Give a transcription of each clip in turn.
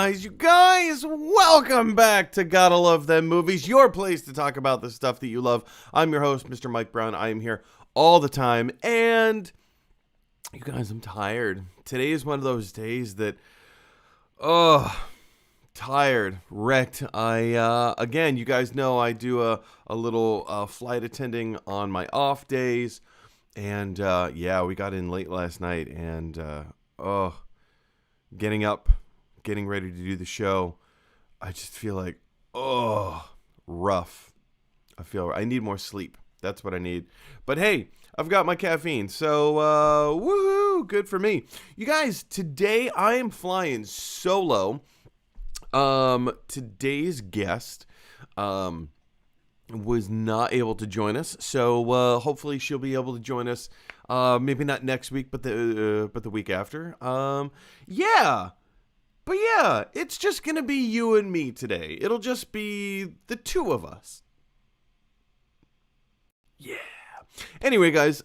You guys, welcome back to Gotta Love Them Movies, your place to talk about the stuff that you love. I'm your host, Mr. Mike Brown. I am here all the time, and you guys, I'm tired. Today is one of those days that, tired, wrecked. Again, you guys know I do a little flight attending on my off days, and yeah, we got in late last night, and getting up, getting ready to do the show, I just feel like, rough. I need more sleep. That's what I need. But hey, I've got my caffeine, so woohoo, good for me. You guys, today I am flying solo. Today's guest was not able to join us, so hopefully she'll be able to join us. Maybe not next week, but the week after. Yeah. But yeah, it's just going to be you and me today. It'll just be the two of us. Yeah. Anyway, guys,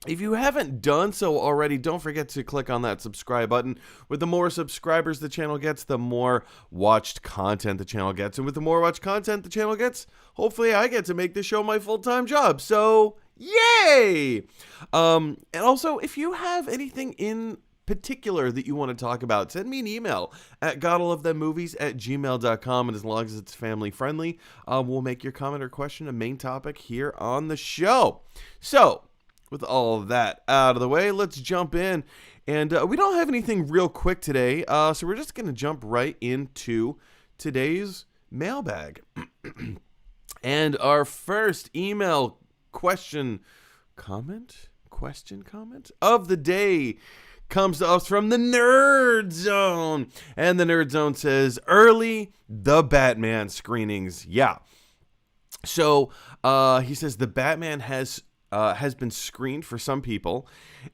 if you haven't done so already, don't forget to click on that subscribe button. With the more subscribers the channel gets, the more watched content the channel gets. And with the more watched content the channel gets, hopefully I get to make this show my full-time job. So, yay! And also, if you have anything in particular that you want to talk about, send me an email at gottalovethemmovies@gmail.com, and as long as it's family friendly, we'll make your comment or question a main topic here on the show. So with all of that out of the way, let's jump in, and we don't have anything real quick today, so we're just going to jump right into today's mailbag. And our first email comment of the day comes to us from the Nerd Zone. And the Nerd Zone says, early The Batman screenings. Yeah. So he says the Batman has been screened for some people,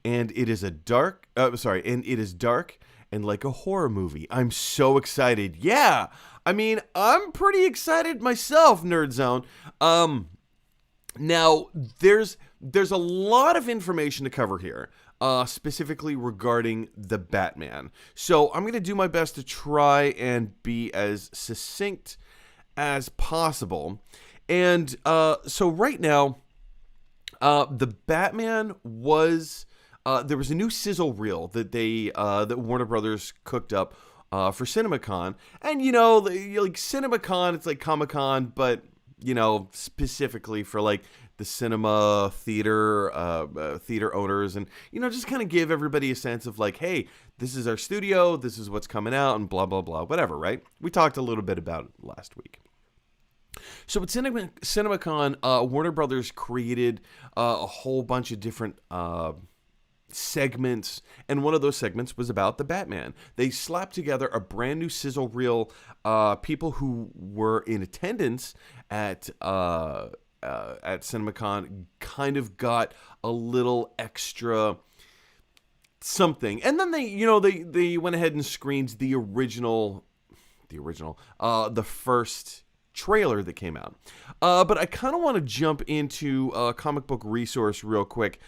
and it is dark and like a horror movie. I'm so excited. Yeah. I mean, I'm pretty excited myself, Nerd Zone. Now there's a lot of information to cover here. Specifically regarding the Batman. So I'm going to do my best to try and be as succinct as possible. And so right now, the Batman was, there was a new sizzle reel that that Warner Brothers cooked up for CinemaCon. And, like CinemaCon, it's like Comic-Con, but, specifically for like the cinema theater owners, and, just kind of give everybody a sense of like, hey, this is our studio, this is what's coming out, and blah, blah, blah, whatever, right? We talked a little bit about it last week. So at CinemaCon, Warner Brothers created a whole bunch of different segments, and one of those segments was about the Batman. They slapped together a brand new sizzle reel. People who were in attendance at CinemaCon kind of got a little extra something, and then they went ahead and screened the first trailer that came out. But I kind of want to jump into comic book resource real quick.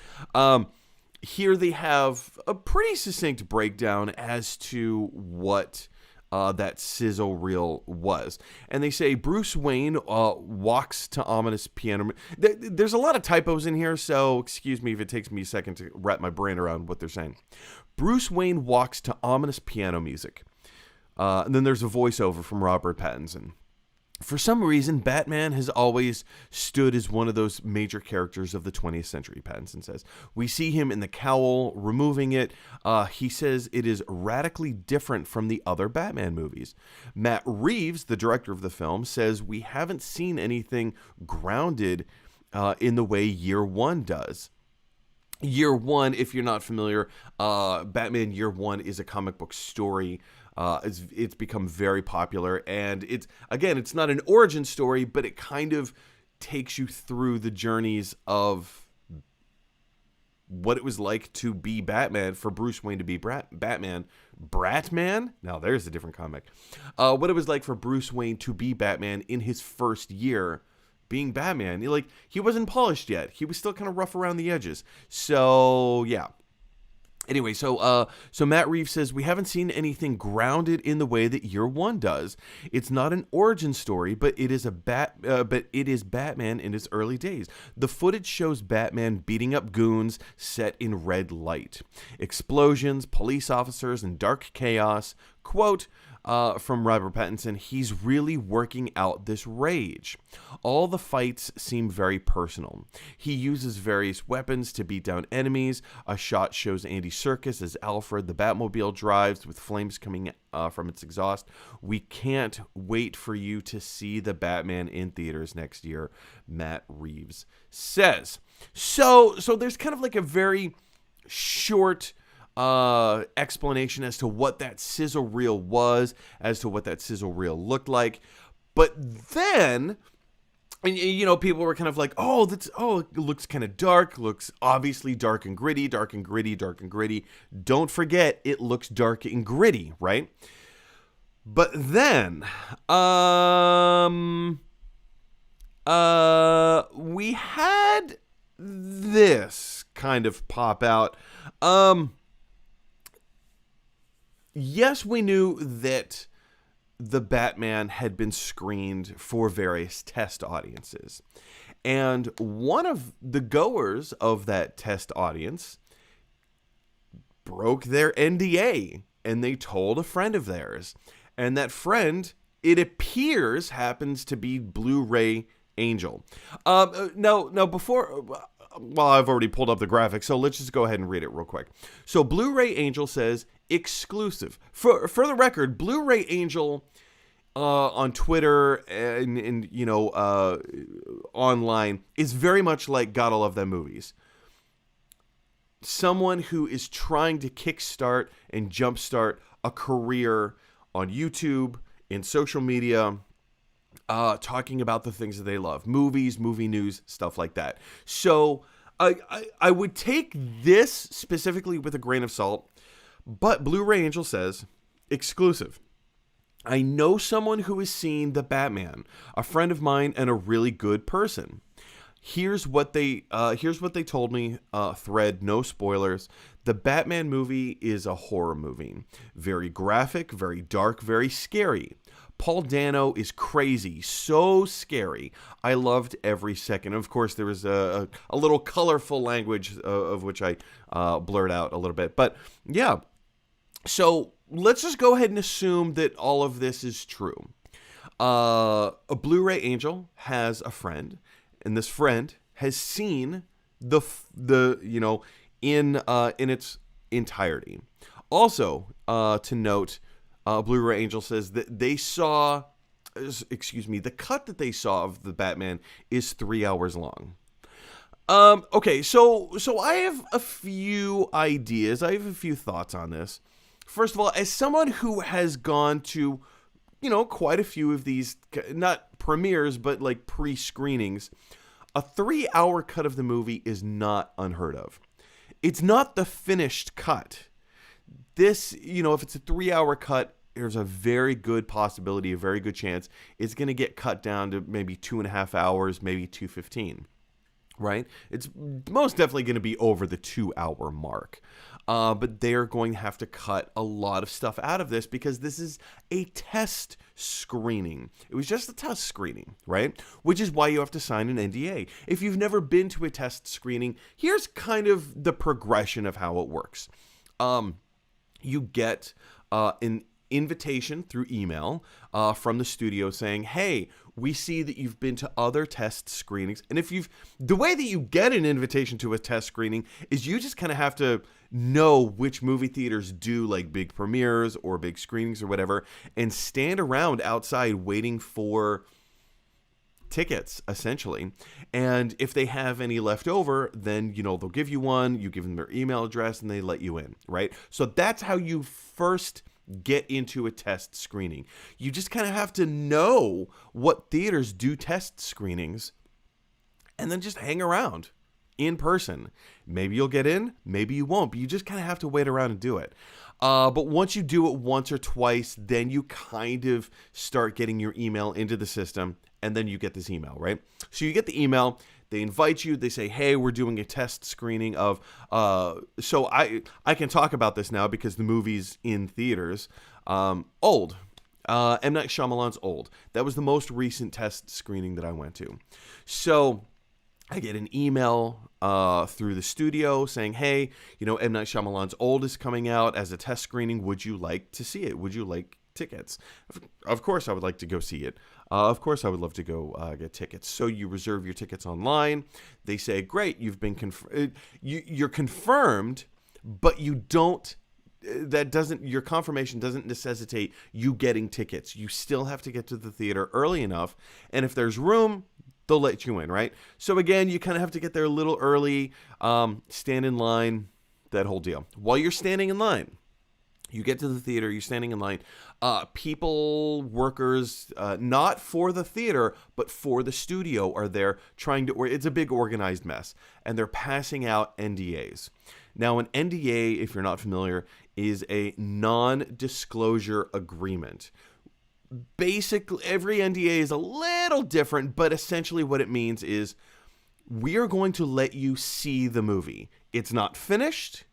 Here they have a pretty succinct breakdown as to what that sizzle reel was. And they say Bruce Wayne walks to ominous piano. There's a lot of typos in here, so excuse me if it takes me a second to wrap my brain around what they're saying. Bruce Wayne walks to ominous piano music. And then there's a voiceover from Robert Pattinson. For some reason, Batman has always stood as one of those major characters of the 20th century, Pattinson says. We see him in the cowl, removing it. He says it is radically different from the other Batman movies. Matt Reeves, the director of the film, says we haven't seen anything grounded in the way Year One does. Year One, if you're not familiar, Batman Year One is a comic book story. It's become very popular, and it's not an origin story, but it kind of takes you through the journeys of what it was like to be Batman, for Bruce Wayne to be Batman. Bratman? Now there's a different comic. What it was like for Bruce Wayne to be Batman in his first year being Batman. He wasn't polished yet. He was still kind of rough around the edges. So, yeah. Anyway, so Matt Reeves says we haven't seen anything grounded in the way that Year One does. It's not an origin story, but it is Batman in his early days. The footage shows Batman beating up goons set in red light, explosions, police officers, and dark chaos. Quote from Robert Pattinson, he's really working out this rage. All the fights seem very personal. He uses various weapons to beat down enemies. A shot shows Andy Serkis as Alfred. The Batmobile drives with flames coming from its exhaust. We can't wait for you to see the Batman in theaters next year, Matt Reeves says. So there's kind of like a very short explanation as to what that sizzle reel was, as to what that sizzle reel looked like. But then, and people were kind of like, it looks kind of dark, looks obviously dark and gritty. Don't forget, it looks dark and gritty, right? But then, we had this kind of pop out. Yes, we knew that the Batman had been screened for various test audiences. And one of the goers of that test audience broke their NDA, and they told a friend of theirs. And that friend, it appears, happens to be Blu-ray Angel. Now, before... Well, I've already pulled up the graphics, so let's just go ahead and read it real quick. So Blu-ray Angel says, exclusive. For the record, Blu-ray Angel on Twitter and online is very much like Gotta Love Them Movies. Someone who is trying to kickstart and jumpstart a career on YouTube, in social media, talking about the things that they love. Movies, movie news, stuff like that. So I would take this specifically with a grain of salt, but Blu-ray Angel says, exclusive. I know someone who has seen the Batman, a friend of mine and a really good person. Here's what they told me, thread, no spoilers. The Batman movie is a horror movie. Very graphic, very dark, very scary. Paul Dano is crazy, so scary. I loved every second. Of course, there was a little colorful language of which I blurred out a little bit. But yeah, so let's just go ahead and assume that all of this is true. A Blu-ray Angel has a friend, and this friend has seen the in its entirety. Also, to note, Blu-ray Angel says that they saw, the cut that they saw of the Batman is 3 hours long. Okay, so I have a few ideas. I have a few thoughts on this. First of all, as someone who has gone to, quite a few of these, not premieres, but like pre-screenings, a 3-hour cut of the movie is not unheard of. It's not the finished cut. This, if it's a 3-hour cut, there's a very good possibility, a very good chance it's going to get cut down to maybe 2.5 hours, maybe 2:15. Right? It's most definitely going to be over the 2-hour mark. But they're going to have to cut a lot of stuff out of this because this is a test screening. It was just a test screening, right? Which is why you have to sign an NDA. If you've never been to a test screening, here's kind of the progression of how it works. You get an invitation through email from the studio saying, hey, we see that you've been to other test screenings. And the way that you get an invitation to a test screening is you just kind of have to know which movie theaters do like big premieres or big screenings or whatever, and stand around outside waiting for tickets, essentially. And if they have any left over, then, they'll give you one, you give them their email address, and they let you in, right? So that's how you first get into a test screening. You just kind of have to know what theaters do test screenings and then just hang around in person. Maybe you'll get in, maybe you won't, but you just kind of have to wait around and do it. But once you do it once or twice, then you kind of start getting your email into the system, and then you get this email, right? So you get the email, they invite you, they say, hey, we're doing a test screening of, so I can talk about this now because the movie's in theaters. Old. M. Night Shyamalan's Old. That was the most recent test screening that I went to. So I get an email through the studio saying, hey, M. Night Shyamalan's Old is coming out as a test screening. Would you like to see it? Would you like tickets? Of course I would like to go see it. Of course I would love to go get tickets. So you reserve your tickets online. They say, great, you've been you're confirmed, but you don't, your confirmation doesn't necessitate you getting tickets. You still have to get to the theater early enough. And if there's room, they'll let you in, right? So again, you kind of have to get there a little early, stand in line, that whole deal. While you're standing in line, you get to the theater, you're standing in line. People, workers, not for the theater, but for the studio are there trying to, it's a big organized mess. And they're passing out NDAs. Now, an NDA, if you're not familiar, is a non-disclosure agreement. Basically, every NDA is a little different, but essentially what it means is we are going to let you see the movie. It's not finished.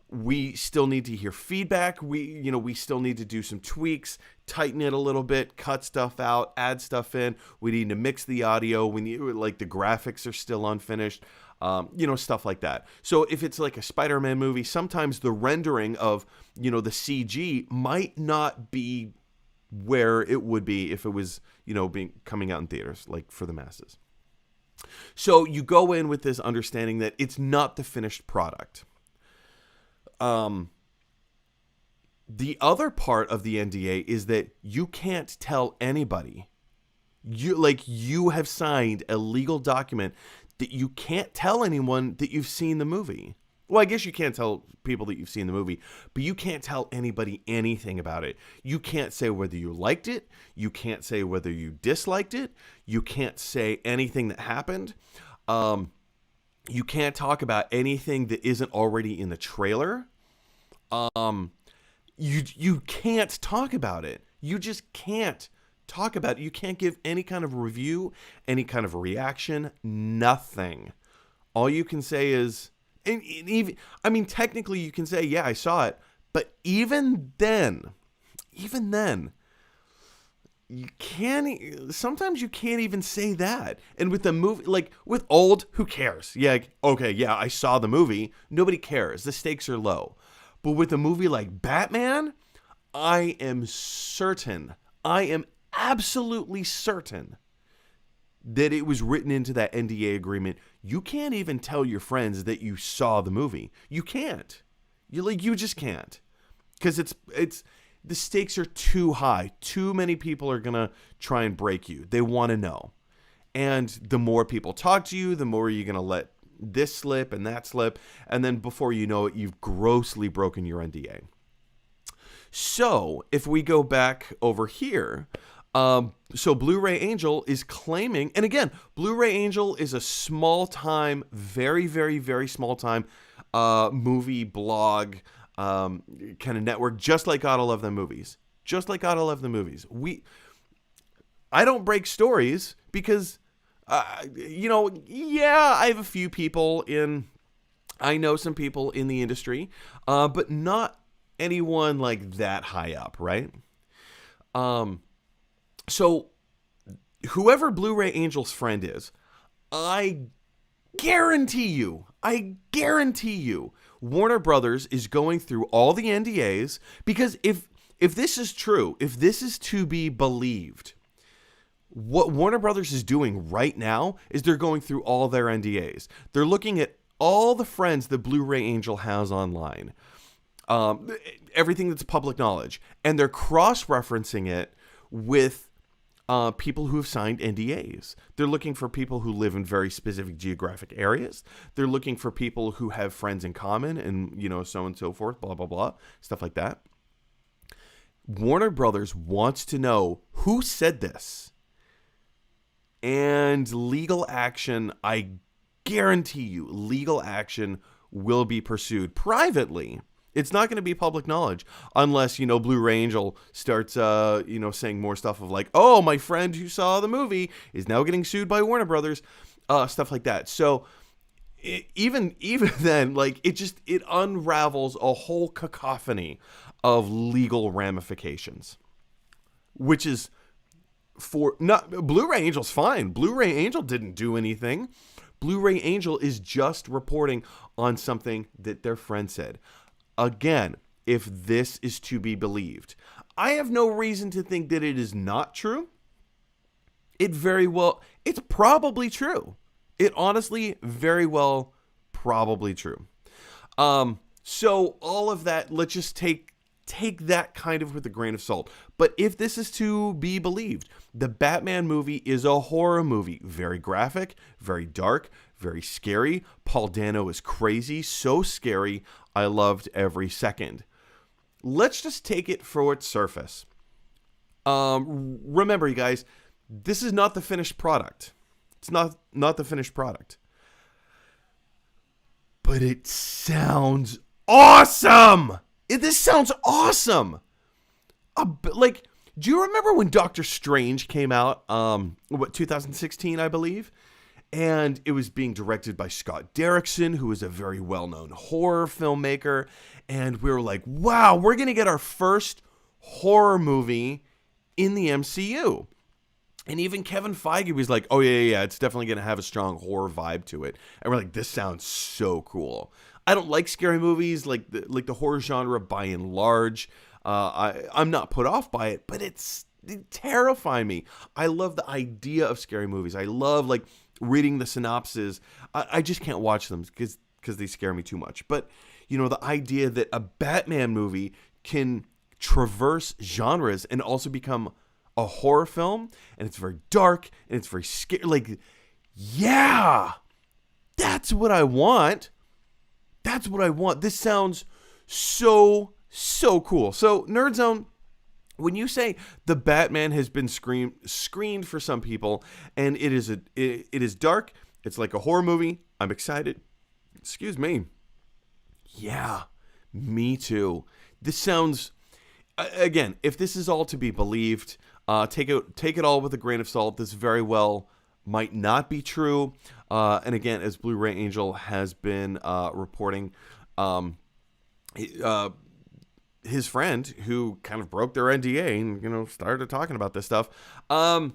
We still need to hear feedback. We still need to do some tweaks, tighten it a little bit, cut stuff out, add stuff in. We need to mix the audio. We need, like, the graphics are still unfinished, stuff like that. So if it's like a Spider-Man movie, sometimes the rendering of, the CG might not be where it would be if it was, coming out in theaters, like for the masses. So you go in with this understanding that it's not the finished product. The other part of the NDA is that you can't tell anybody. You have signed a legal document that you can't tell anyone that you've seen the movie. Well, I guess you can't tell people that you've seen the movie, but you can't tell anybody anything about it. You can't say whether you liked it. You can't say whether you disliked it. You can't say anything that happened. You can't talk about anything that isn't already in the trailer. You can't talk about it. You just can't talk about it. You can't give any kind of review, any kind of reaction, nothing. All you can say is, and even, technically you can say, yeah, I saw it, but even then, sometimes you can't even say that. And with the movie, like with Old, who cares? Yeah, okay, yeah, I saw the movie. Nobody cares. The stakes are low. But with a movie like Batman, I am certain, I am absolutely certain that it was written into that NDA agreement. You can't even tell your friends that you saw the movie. You can't. You just can't. Because it's the stakes are too high. Too many people are going to try and break you. They want to know. And the more people talk to you, the more you're going to let this slip and that slip. And then before you know it, you've grossly broken your NDA. So if we go back over here, so Blu-ray Angel is claiming, and again, Blu-ray Angel is a small time, very, very, very small time movie blog kind of network, just like Gotta Love Them Movies. Just like Gotta Love Them Movies. I don't break stories because, I have a few people I know some people in the industry, but not anyone like that high up, right? So whoever Blu-ray Angel's friend is, I guarantee you, Warner Brothers is going through all the NDAs, because if this is true, if this is to be believed, what Warner Brothers is doing right now is they're going through all their NDAs. They're looking at all the friends that Blu-ray Angel has online, everything that's public knowledge, and they're cross-referencing it with people who have signed NDAs. They're looking for people who live in very specific geographic areas. They're looking for people who have friends in common and, so on and so forth, blah, blah, blah, stuff like that. Warner Brothers wants to know who said this. And legal action, I guarantee you, legal action will be pursued privately. It's not going to be public knowledge unless, Blu-ray Angel starts, saying more stuff of like, oh, my friend who saw the movie is now getting sued by Warner Brothers, stuff like that. So even then, it unravels a whole cacophony of legal ramifications, which is Blu-ray Angel's fine. Blu-ray Angel didn't do anything. Blu-ray Angel is just reporting on something that their friend said. Again, if this is to be believed, I have no reason to think that it is not true. It's probably true. It honestly, very well, probably true. So all of that, let's just take that kind of with a grain of salt. But if this is to be believed, the Batman movie is a horror movie. Very graphic, very dark, very scary. Paul Dano is crazy, so scary. I loved every second. Let's just take it for its surface. Remember, you guys, this is not the finished product. It's not the finished product. But it sounds awesome! This sounds awesome! Do you remember when Doctor Strange came out? 2016, I believe? And it was being directed by Scott Derrickson, who is a very well-known horror filmmaker. And we were like, wow, we're going to get our first horror movie in the MCU. And even Kevin Feige was like, oh, yeah, it's definitely going to have a strong horror vibe to it. And we're like, this sounds so cool. I don't like scary movies, like the horror genre by and large. I'm not put off by it, but it terrifies me. I love the idea of scary movies. I love, reading the synopses. I just can't watch them because they scare me too much. But, the idea that a Batman movie can traverse genres and also become a horror film, and it's very dark, and it's very scary. Yeah, that's what I want. That's what I want. This sounds so cool. So, Nerd Zone, when you say the Batman has been screened for some people, and it is dark, it's like a horror movie, I'm excited. Excuse me. Yeah, me too. This sounds, again, if this is all to be believed, take it all with a grain of salt. This very well might not be true. And again, as Blu-ray Angel has been reporting, his friend who kind of broke their NDA and, started talking about this stuff. 3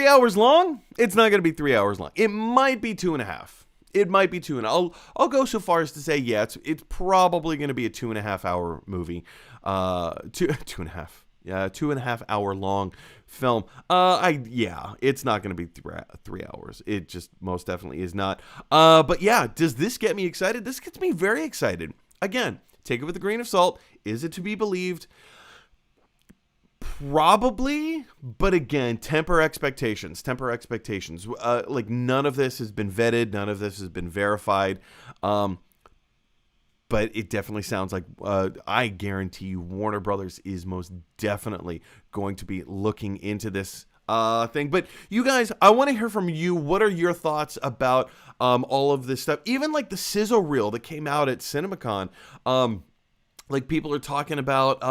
hours long? It's not going to be 3 hours long. It might be 2.5. It might be two, and I'll go so far as to say, yeah, it's probably going to be a 2.5 hour movie, 2.5 hour long film. It's not going to be 3 hours. It just most definitely is not. But yeah, does this get me excited? This gets me very excited. Again, take it with a grain of salt. Is it to be believed? Probably, but again, temper expectations. Like, none of this has been vetted, none of this has been verified, but it definitely sounds like, I guarantee you, Warner Brothers is most definitely going to be looking into this thing. But you guys, I want to hear from you. What are your thoughts about all of this stuff? Even like the sizzle reel that came out at CinemaCon, like, people are talking about,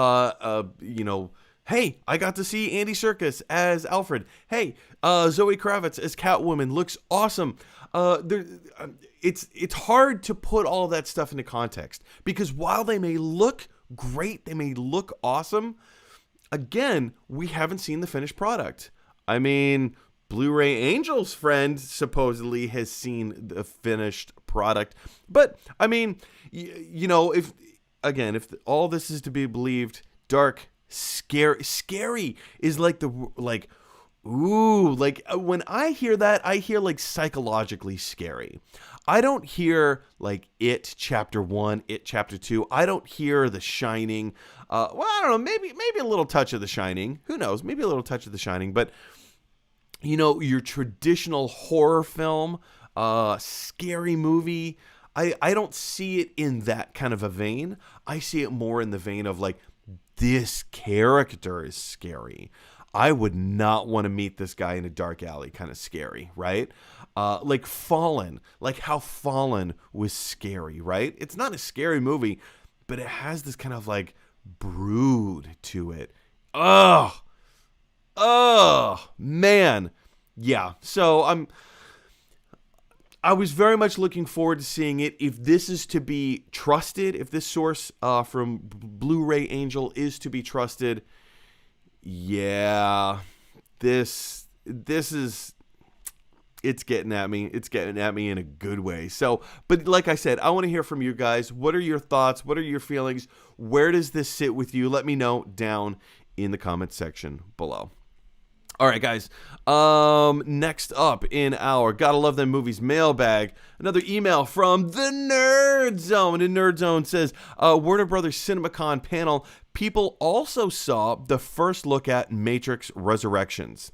hey, I got to see Andy Serkis as Alfred. Hey, Zoe Kravitz as Catwoman looks awesome. It's hard to put all that stuff into context, because while they may look great, they may look awesome, again, we haven't seen the finished product. I mean, Blu-ray Angel's friend supposedly has seen the finished product, but I mean, if all this is to be believed, dark, scary is when I hear that, I hear like psychologically scary. I don't hear like It Chapter 1, It Chapter 2. I don't hear The Shining. I don't know, maybe a little touch of The Shining. Who knows? Maybe a little touch of The Shining. But, your traditional horror film, scary movie, I don't see it in that kind of a vein. I see it more in the vein of like, this character is scary. I would not want to meet this guy in a dark alley, kind of scary, right? Like Fallen, like how Fallen was scary, right? It's not a scary movie, but it has this kind of like brood to it. Oh, man. Yeah, so I was very much looking forward to seeing it. If this is to be trusted, if this source from Blu-ray Angel is to be trusted, yeah, this is, it's getting at me. It's getting at me in a good way. So, but like I said, I want to hear from you guys. What are your thoughts? What are your feelings? Where does this sit with you? Let me know down in the comment section below. All right, guys, next up in our Gotta Love Them Movies mailbag, another email from the Nerd Zone. And Nerd Zone says, Warner Brothers CinemaCon panel, people also saw the first look at Matrix Resurrections.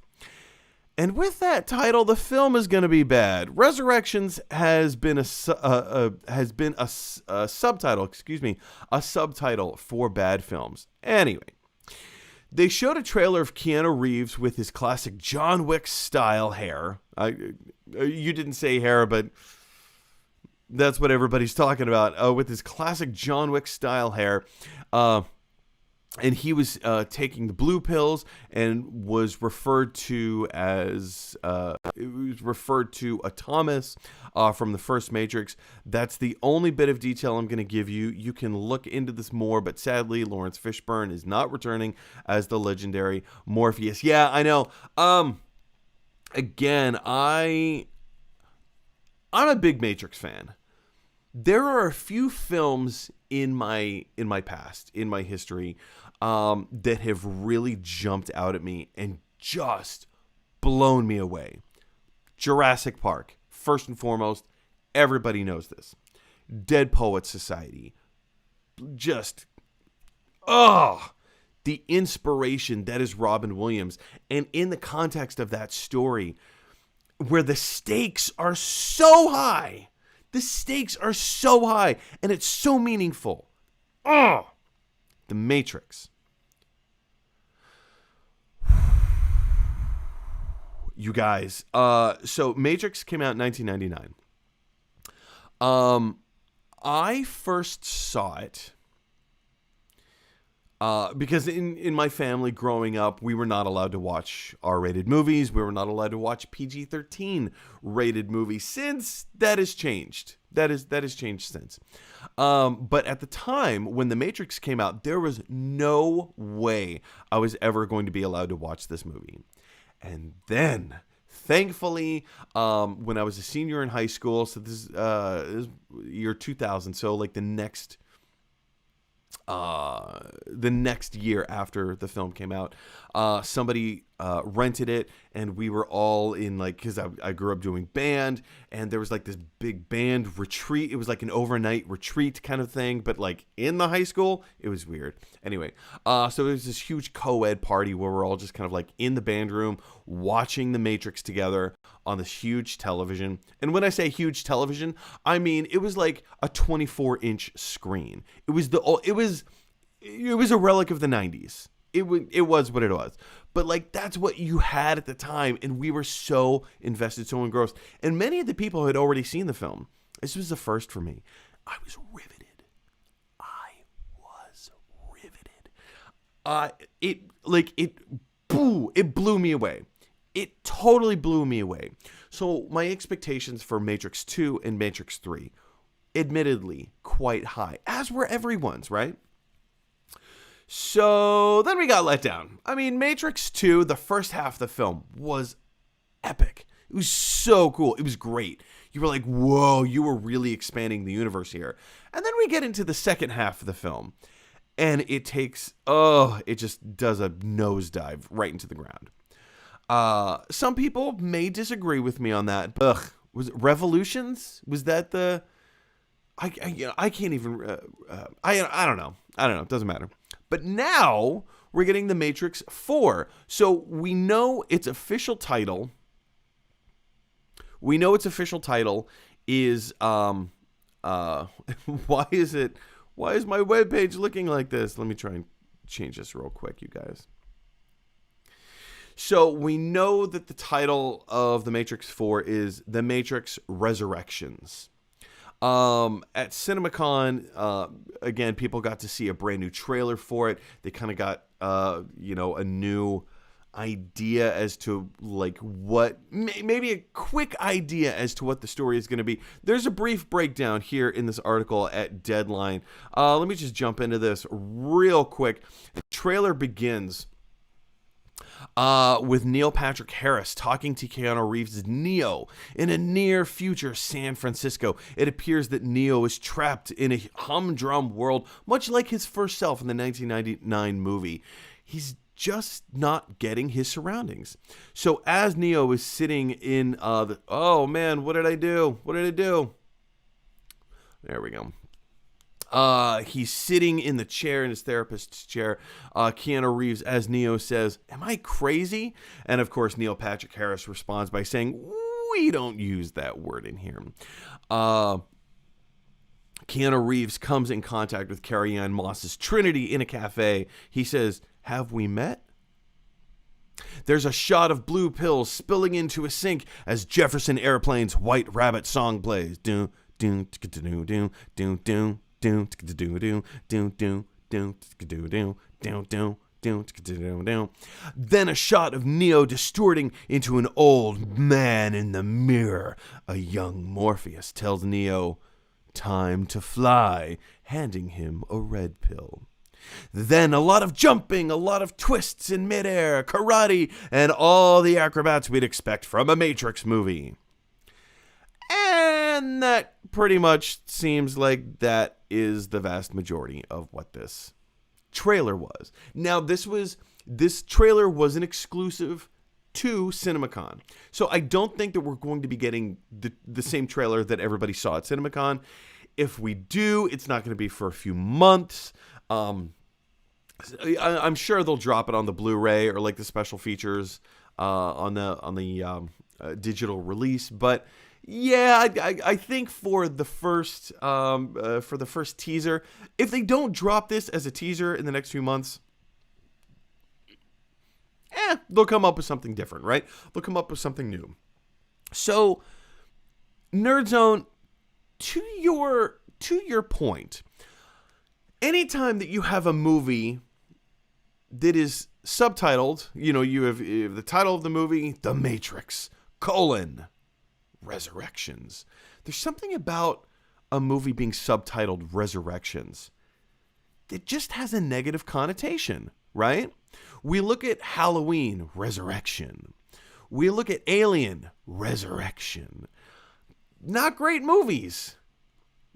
And with that title, the film is going to be bad. Resurrections has been a subtitle, a subtitle for bad films. Anyway. They showed a trailer of Keanu Reeves with his classic John Wick style hair. You didn't say hair, but that's what everybody's talking about. With his classic John Wick style hair. And he was taking the blue pills and was referred to as a Thomas from the first Matrix. That's the only bit of detail I'm going to give you. You can look into this more, but sadly, Lawrence Fishburne is not returning as the legendary Morpheus. Yeah, I know. Again, I'm a big Matrix fan. There are a few films in my past, in my history, that have really jumped out at me and just blown me away. Jurassic Park, first and foremost, everybody knows this. Dead Poets Society, just, the inspiration that is Robin Williams. And in the context of that story, where the stakes are so high, and it's so meaningful. The Matrix. You guys, so Matrix came out in 1999. I first saw it because in my family growing up, we were not allowed to watch R-rated movies. We were not allowed to watch PG-13 rated movies. Since that has changed. That has changed since. But at the time when The Matrix came out, there was no way I was ever going to be allowed to watch this movie. And then Thankfully, when I was a senior in high school, so this is year 2000, so like the next year after the film came out, somebody rented it, and we were all in, like, because I grew up doing band, and there was like this big band retreat. It was like an overnight retreat kind of thing, but like in the high school. It was weird. Anyway, so it was this huge co-ed party where we're all just kind of like in the band room watching The Matrix together on this huge television. And when I say huge television, I mean it was like a 24-inch screen. It was a relic of the 90s. It was what it was. But like that's what you had at the time, and we were so invested, so engrossed. And many of the people had already seen the film. This was the first for me. I was riveted. It blew me away. It totally blew me away. So my expectations for Matrix 2 and Matrix 3, admittedly, quite high, as were everyone's, right? So then we got let down. I mean, Matrix 2, the first half of the film was epic. It was so cool. It was great. You were like, whoa, you were really expanding the universe here. And then we get into the second half of the film, and it just does a nosedive right into the ground. Some people may disagree with me on that. Was it Revolutions? Was that the... I can't even... I don't know. It doesn't matter. But now we're getting The Matrix 4. So we know its official title... is... Why is my webpage looking like this? Let me try and change this real quick, you guys. So we know that the title of The Matrix 4 is The Matrix Resurrections. At CinemaCon, again, people got to see a brand new trailer for it. They kind of got, a new idea as to like what, maybe a quick idea as to what the story is going to be. There's a brief breakdown here in this article at Deadline. Let me just jump into this real quick. The trailer begins with Neil Patrick Harris talking to Keanu Reeves' Neo in a near future San Francisco. It appears that Neo is trapped in a humdrum world, much like his first self in the 1999 movie. He's just not getting his surroundings. So as Neo is sitting in oh man, what did I do? There we go. He's sitting in the chair, in his therapist's chair. Keanu Reeves, as Neo, says, "Am I crazy?" And of course, Neil Patrick Harris responds by saying, "We don't use that word in here." Keanu Reeves comes in contact with Carrie-Anne Moss's Trinity in a cafe. He says, "Have we met?" There's a shot of blue pills spilling into a sink as Jefferson Airplane's White Rabbit song plays. Doom, doom, doom, doom, doom, doom. Then a shot of Neo distorting into an old man in the mirror. A young Morpheus tells Neo, "Time to fly," handing him a red pill. Then a lot of jumping, a lot of twists in midair, karate, and all the acrobats we'd expect from a Matrix movie. And that pretty much seems like that is the vast majority of what this trailer was. Now, this trailer was an exclusive to CinemaCon. So I don't think that we're going to be getting the same trailer that everybody saw at CinemaCon. If we do, it's not going to be for a few months. I'm sure they'll drop it on the Blu-ray or like the special features on the digital release. But yeah, I think for the first teaser, if they don't drop this as a teaser in the next few months, they'll come up with something different, right? They'll come up with something new. So, Nerd Zone, to your point, anytime that you have a movie that is subtitled, you have the title of the movie, The Matrix, Resurrections. There's something about a movie being subtitled Resurrections that just has a negative connotation, right? We look at Halloween, Resurrection. we look at Alien Resurrection. Not great movies.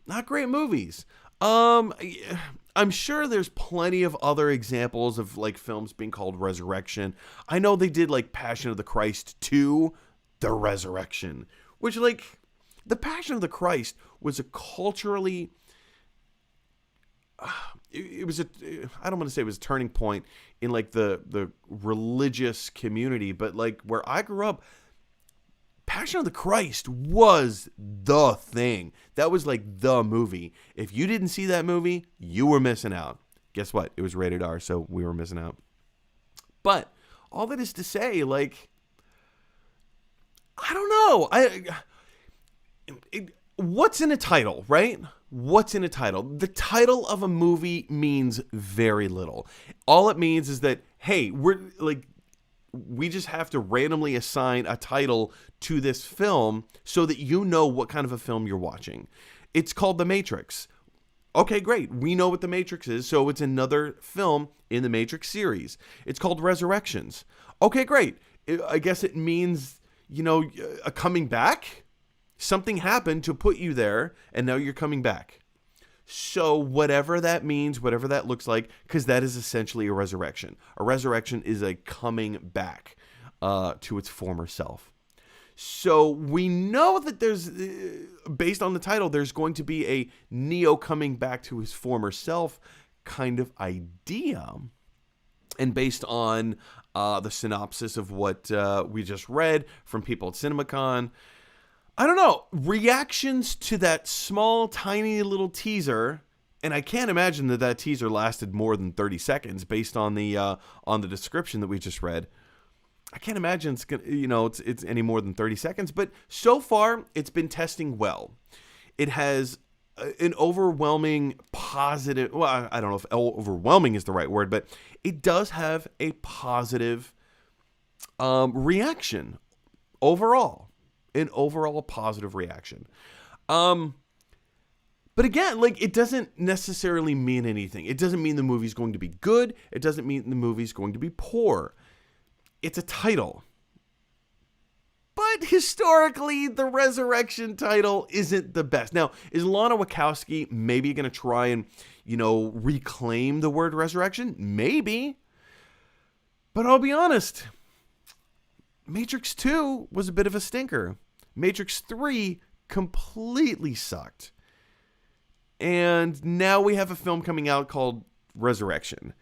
Not great movies. I'm sure there's plenty of other examples of like films being called Resurrection. I know they did like Passion of the Christ 2, The Resurrection, which like the Passion of the Christ was a culturally, it was I don't want to say it was a turning point in like the religious community, but like where I grew up, Passion of the Christ was the thing. That was like the movie. If you didn't see that movie, you were missing out. Guess what? It was rated R, so we were missing out. But all that is to say, like, I don't know. What's in a title, right? What's in a title? The title of a movie means very little. All it means is that, hey, we just have to randomly assign a title to this film so that you know what kind of a film you're watching. It's called The Matrix. Okay, great. We know what The Matrix is, so it's another film in the Matrix series. It's called Resurrections. Okay, great. I guess it means, a coming back. Something happened to put you there, and now you're coming back. So whatever that means, whatever that looks like, because that is essentially a resurrection. A resurrection is a coming back to its former self. So we know that there's, based on the title, there's going to be a Neo coming back to his former self kind of idea. And based on the synopsis of what we just read from people at CinemaCon, I don't know, reactions to that small, tiny little teaser, and I can't imagine that teaser lasted more than 30 seconds based on the description that we just read. I can't imagine it's any more than 30 seconds, but so far it's been testing well. It has an overwhelming positive, well, I don't know if overwhelming is the right word, but it does have a positive reaction overall. An overall positive reaction. But again, like, it doesn't necessarily mean anything. It doesn't mean the movie's going to be good. It doesn't mean the movie's going to be poor. It's a title. But historically, the Resurrection title isn't the best. Now, is Lana Wachowski maybe going to try and, reclaim the word resurrection? Maybe. But I'll be honest, Matrix 2 was a bit of a stinker. Matrix 3 completely sucked. And now we have a film coming out called Resurrection.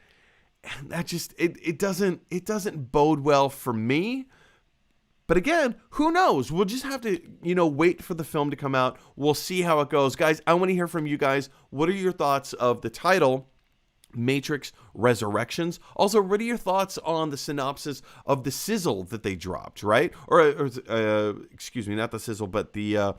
And that just, it doesn't bode well for me. But again, who knows? We'll just have to, wait for the film to come out. We'll see how it goes. Guys, I want to hear from you guys. What are your thoughts of the title, Matrix Resurrections? Also, what are your thoughts on the synopsis of the sizzle that they dropped, right? Or excuse me, not the sizzle, but the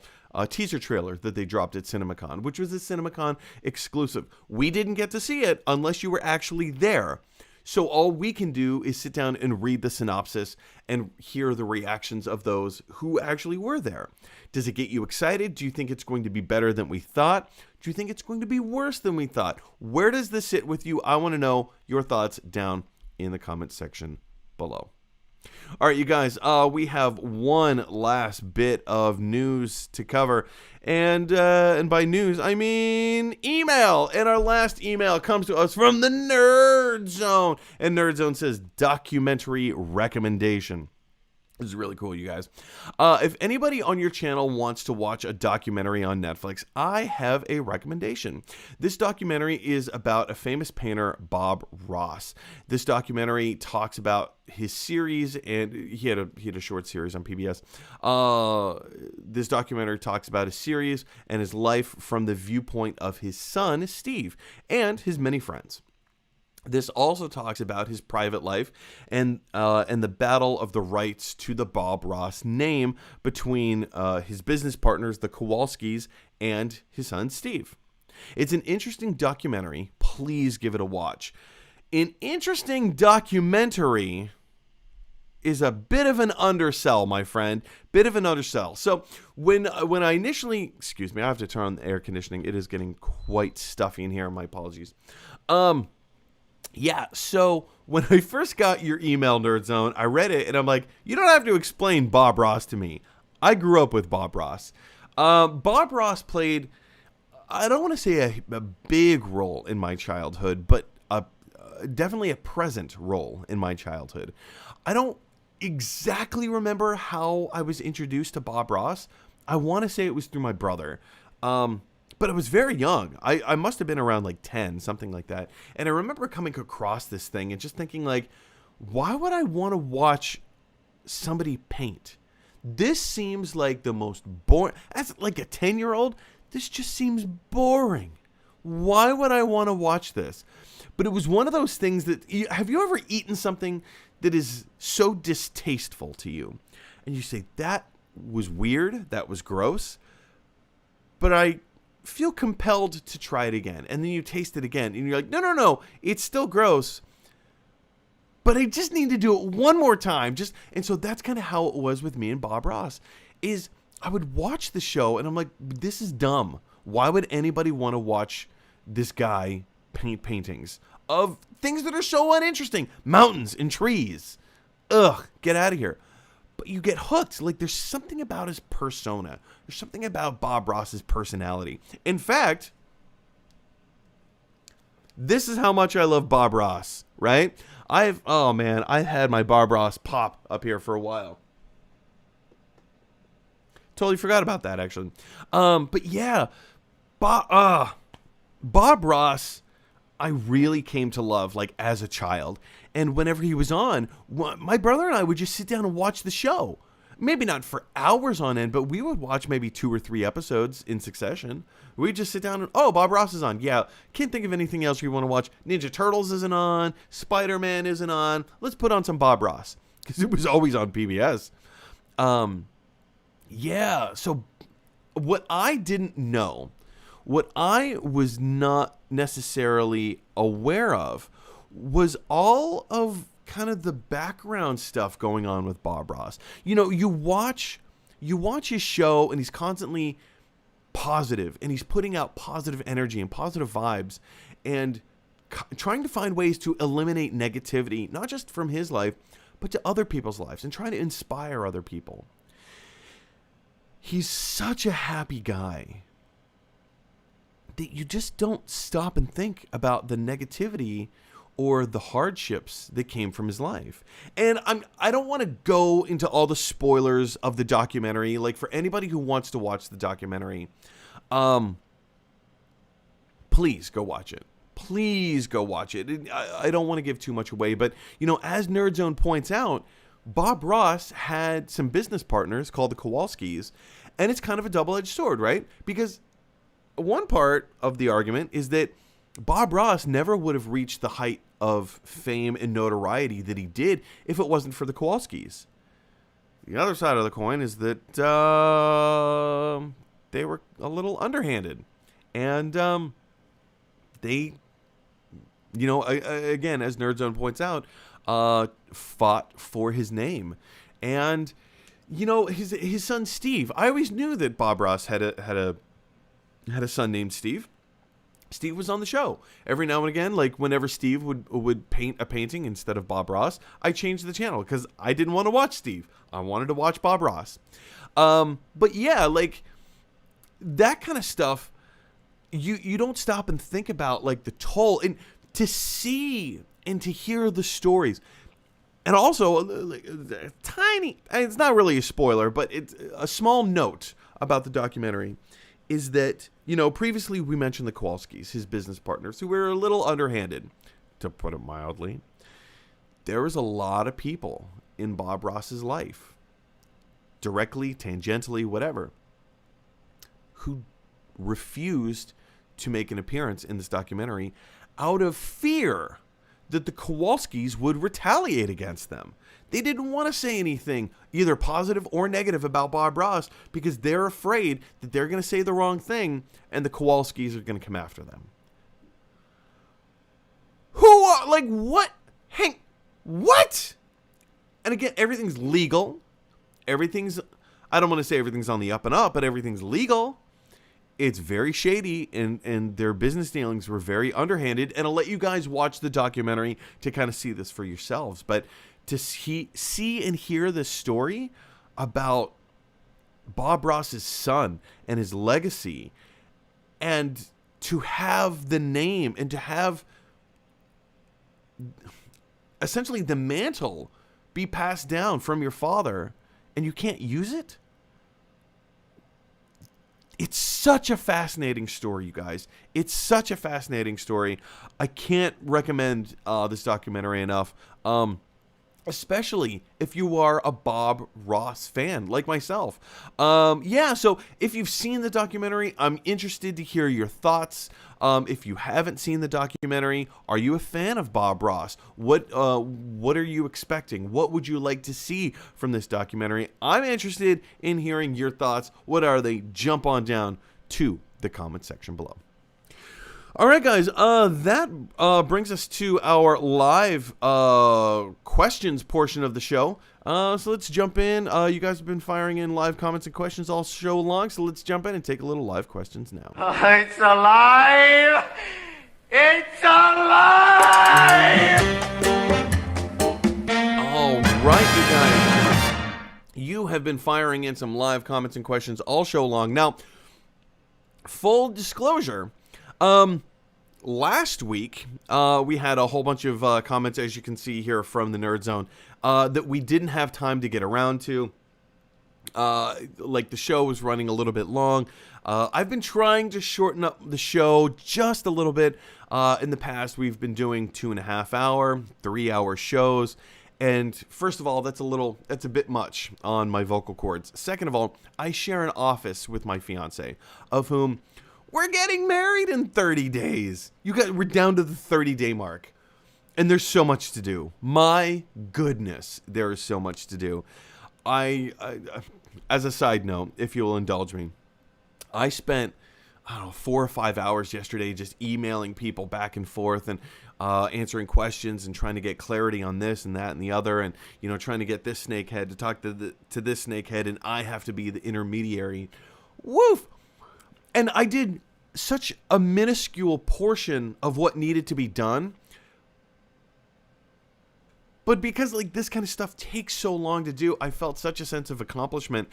teaser trailer that they dropped at CinemaCon, which was a CinemaCon exclusive. We didn't get to see it unless you were actually there. So all we can do is sit down and read the synopsis and hear the reactions of those who actually were there. Does it get you excited? Do you think it's going to be better than we thought? Do you think it's going to be worse than we thought? Where does this sit with you? I want to know your thoughts down in the comment section below. All right, you guys, we have one last bit of news to cover. And by news, I mean email. And our last email comes to us from the Nerd Zone. And Nerd Zone says, documentary recommendation. This is really cool, you guys. If anybody on your channel wants to watch a documentary on Netflix, I have a recommendation. This documentary is about a famous painter, Bob Ross. This documentary talks about his series, and he had a short series on PBS. This documentary talks about his series and his life from the viewpoint of his son, Steve, and his many friends. This also talks about his private life and the battle of the rights to the Bob Ross name between his business partners, the Kowalskis, and his son, Steve. It's an interesting documentary. Please give it a watch. An interesting documentary is a bit of an undersell, my friend. Bit of an undersell. So when I initially, excuse me, I have to turn on the air conditioning. It is getting quite stuffy in here. My apologies. Yeah, so when I first got your email, Nerd Zone, I read it and I'm like, you don't have to explain Bob Ross to me. I grew up with Bob Ross. Bob Ross played, I don't want to say a big role in my childhood, but definitely a present role in my childhood. I don't exactly remember how I was introduced to Bob Ross. I want to say it was through my brother. But I was very young. I must have been around like 10, something like that. And I remember coming across this thing and just thinking like, why would I want to watch somebody paint? This seems like the most boring. As like a 10-year-old, this just seems boring. Why would I want to watch this? But it was one of those things that, have you ever eaten something that is so distasteful to you? And you say, that was weird, that was gross, but I feel compelled to try it again. And then you taste it again, and you're like, no, it's still gross, but I just need to do it one more time. And so that's kind of how it was with me and Bob Ross, is I would watch the show, and I'm like, this is dumb. Why would anybody want to watch this guy paint paintings of things that are so uninteresting? Mountains and trees. Ugh, get out of here. But you get hooked. Like, there's something about his persona. There's something about Bob Ross's personality. In fact, this is how much I love Bob Ross, right? I've had my Bob Ross pop up here for a while. Totally forgot about that, actually. But yeah, Bob Ross, I really came to love, like, as a child. And whenever he was on, my brother and I would just sit down and watch the show. Maybe not for hours on end, but we would watch maybe 2 or 3 episodes in succession. We'd just sit down and, oh, Bob Ross is on. Yeah, can't think of anything else we want to watch. Ninja Turtles isn't on. Spider-Man isn't on. Let's put on some Bob Ross, because it was always on PBS. Yeah, so what I didn't know, what I was not necessarily aware of, was all of kind of the background stuff going on with Bob Ross. You know, you watch his show, and he's constantly positive, and he's putting out positive energy and positive vibes, and trying to find ways to eliminate negativity, not just from his life, but to other people's lives, and trying to inspire other people. He's such a happy guy that you just don't stop and think about the negativity or the hardships that came from his life. And I don't want to go into all the spoilers of the documentary. Like, for anybody who wants to watch the documentary, please go watch it. Please go watch it. I don't want to give too much away, but, you know, as Nerd Zone points out, Bob Ross had some business partners called the Kowalskis, and it's kind of a double-edged sword, right? Because one part of the argument is that Bob Ross never would have reached the height of fame and notoriety that he did if it wasn't for the Kowalskis. The other side of the coin is that they were a little underhanded. And they, you know, again, as Nerd Zone points out, fought for his name. And, you know, his son Steve, I always knew that Bob Ross had a son named Steve. Steve was on the show every now and again. Like, whenever Steve would paint a painting instead of Bob Ross, I changed the channel because I didn't want to watch Steve. I wanted to watch Bob Ross. But yeah, like, that kind of stuff, you don't stop and think about, like, the toll, and to see and to hear the stories. And also, tiny, it's not really a spoiler, but it's a small note about the documentary, is that, you know, previously we mentioned the Kowalskis, his business partners, who were a little underhanded, to put it mildly. There was a lot of people in Bob Ross's life, directly, tangentially, whatever, who refused to make an appearance in this documentary out of fear that the Kowalskis would retaliate against them. They didn't want to say anything, either positive or negative, about Bob Ross, because they're afraid that they're going to say the wrong thing and the Kowalskis are going to come after them. Who are, like, what? Hank, what? And again, everything's legal. I don't want to say everything's on the up and up, but everything's legal. it's very shady, and their business dealings were very underhanded. And I'll let you guys watch the documentary to kind of see this for yourselves. But to see and hear this story about Bob Ross's son and his legacy, and to have the name and to have essentially the mantle be passed down from your father, and you can't use it. It's such a fascinating story, you guys. It's such a fascinating story. I can't recommend this documentary enough. Especially if you are a Bob Ross fan like myself. So if you've seen the documentary, I'm interested to hear your thoughts. If you haven't seen the documentary, are you a fan of Bob Ross? What are you expecting? What would you like to see from this documentary? I'm interested in hearing your thoughts. What are they? Jump on down to the comment section below. All right, guys, that brings us to our live questions portion of the show. So let's jump in. You guys have been firing in live comments and questions all show long, so let's jump in and take a little live questions now. It's alive! It's alive! All right, you guys. You have been firing in some live comments and questions all show long. Now, full disclosure, last week, we had a whole bunch of comments, as you can see here from the Nerd Zone, that we didn't have time to get around to. Like the show was running a little bit long. I've been trying to shorten up the show just a little bit. In the past, we've been doing 2.5 hour, 3 hour shows. And first of all, that's a bit much on my vocal cords. Second of all, I share an office with my fiance, of whom we're getting married in 30 days. We're down to the 30-day mark. And there's so much to do. My goodness, there is so much to do. I as a side note, if you'll indulge me, I spent, 4 or 5 hours yesterday just emailing people back and forth and answering questions and trying to get clarity on this and that and the other, and trying to get this snakehead to talk to this snakehead, and I have to be the intermediary. Woof! And I did such a minuscule portion of what needed to be done. But because this kind of stuff takes so long to do, I felt such a sense of accomplishment.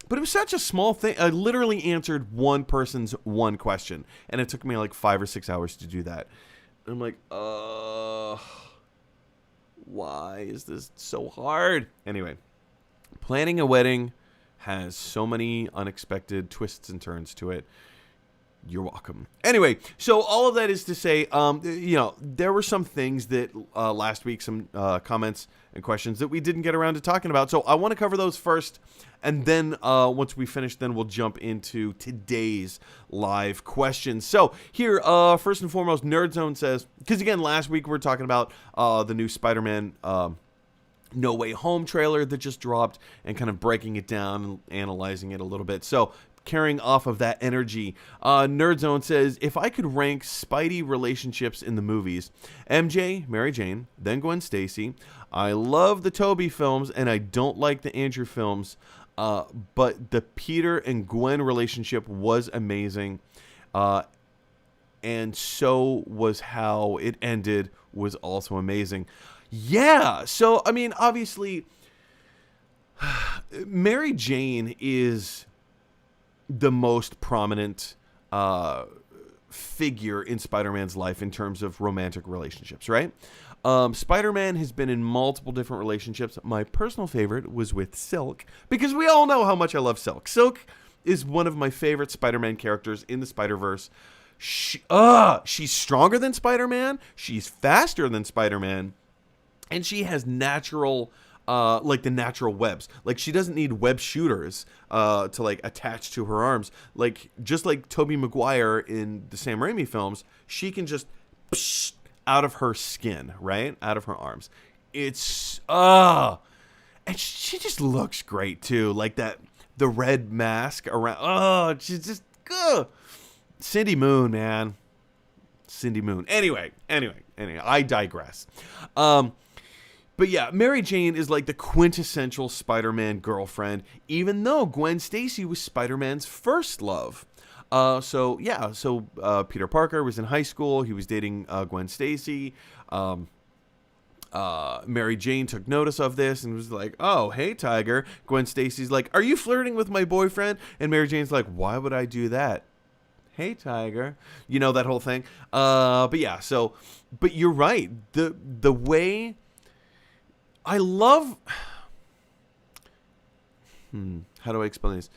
But it was such a small thing. I literally answered one person's one question. And it took me 5 or 6 hours to do that. And I'm like, why is this so hard? Anyway, planning a wedding has so many unexpected twists and turns to it. You're welcome. Anyway, so all of that is to say, there were some things that last week, some comments and questions that we didn't get around to talking about. So I want to cover those first. And then once we finish, then we'll jump into today's live questions. So here, first and foremost, Nerd Zone says, because again, last week we were talking about the new Spider-Man No Way Home trailer that just dropped and kind of breaking it down and analyzing it a little bit. So carrying off of that energy, Nerd Zone says, if I could rank Spidey relationships in the movies, MJ, Mary Jane, then Gwen Stacy. I love the Tobey films and I don't like the Andrew films, but the Peter and Gwen relationship was amazing, and so was how it ended was also amazing. Yeah, so I mean, obviously, Mary Jane is the most prominent figure in Spider-Man's life in terms of romantic relationships, right? Spider-Man has been in multiple different relationships. My personal favorite was with Silk, because we all know how much I love Silk. Silk is one of my favorite Spider-Man characters in the Spider-Verse. She's stronger than Spider-Man, she's faster than Spider-Man, and she has natural the natural webs. She doesn't need web shooters to attach to her arms. Just like Tobey Maguire in the Sam Raimi films, she can just out of her skin, right? Out of her arms. It's and she just looks great too. The red mask around. She's just Cindy Moon, man. Cindy Moon. Anyway, I digress. But yeah, Mary Jane is the quintessential Spider-Man girlfriend, even though Gwen Stacy was Spider-Man's first love. So Peter Parker was in high school. He was dating Gwen Stacy. Mary Jane took notice of this and was like, "Oh, hey, Tiger." Gwen Stacy's like, "Are you flirting with my boyfriend?" And Mary Jane's like, "Why would I do that?" "Hey, Tiger." You know, that whole thing. But you're right. The way I love... how do I explain this?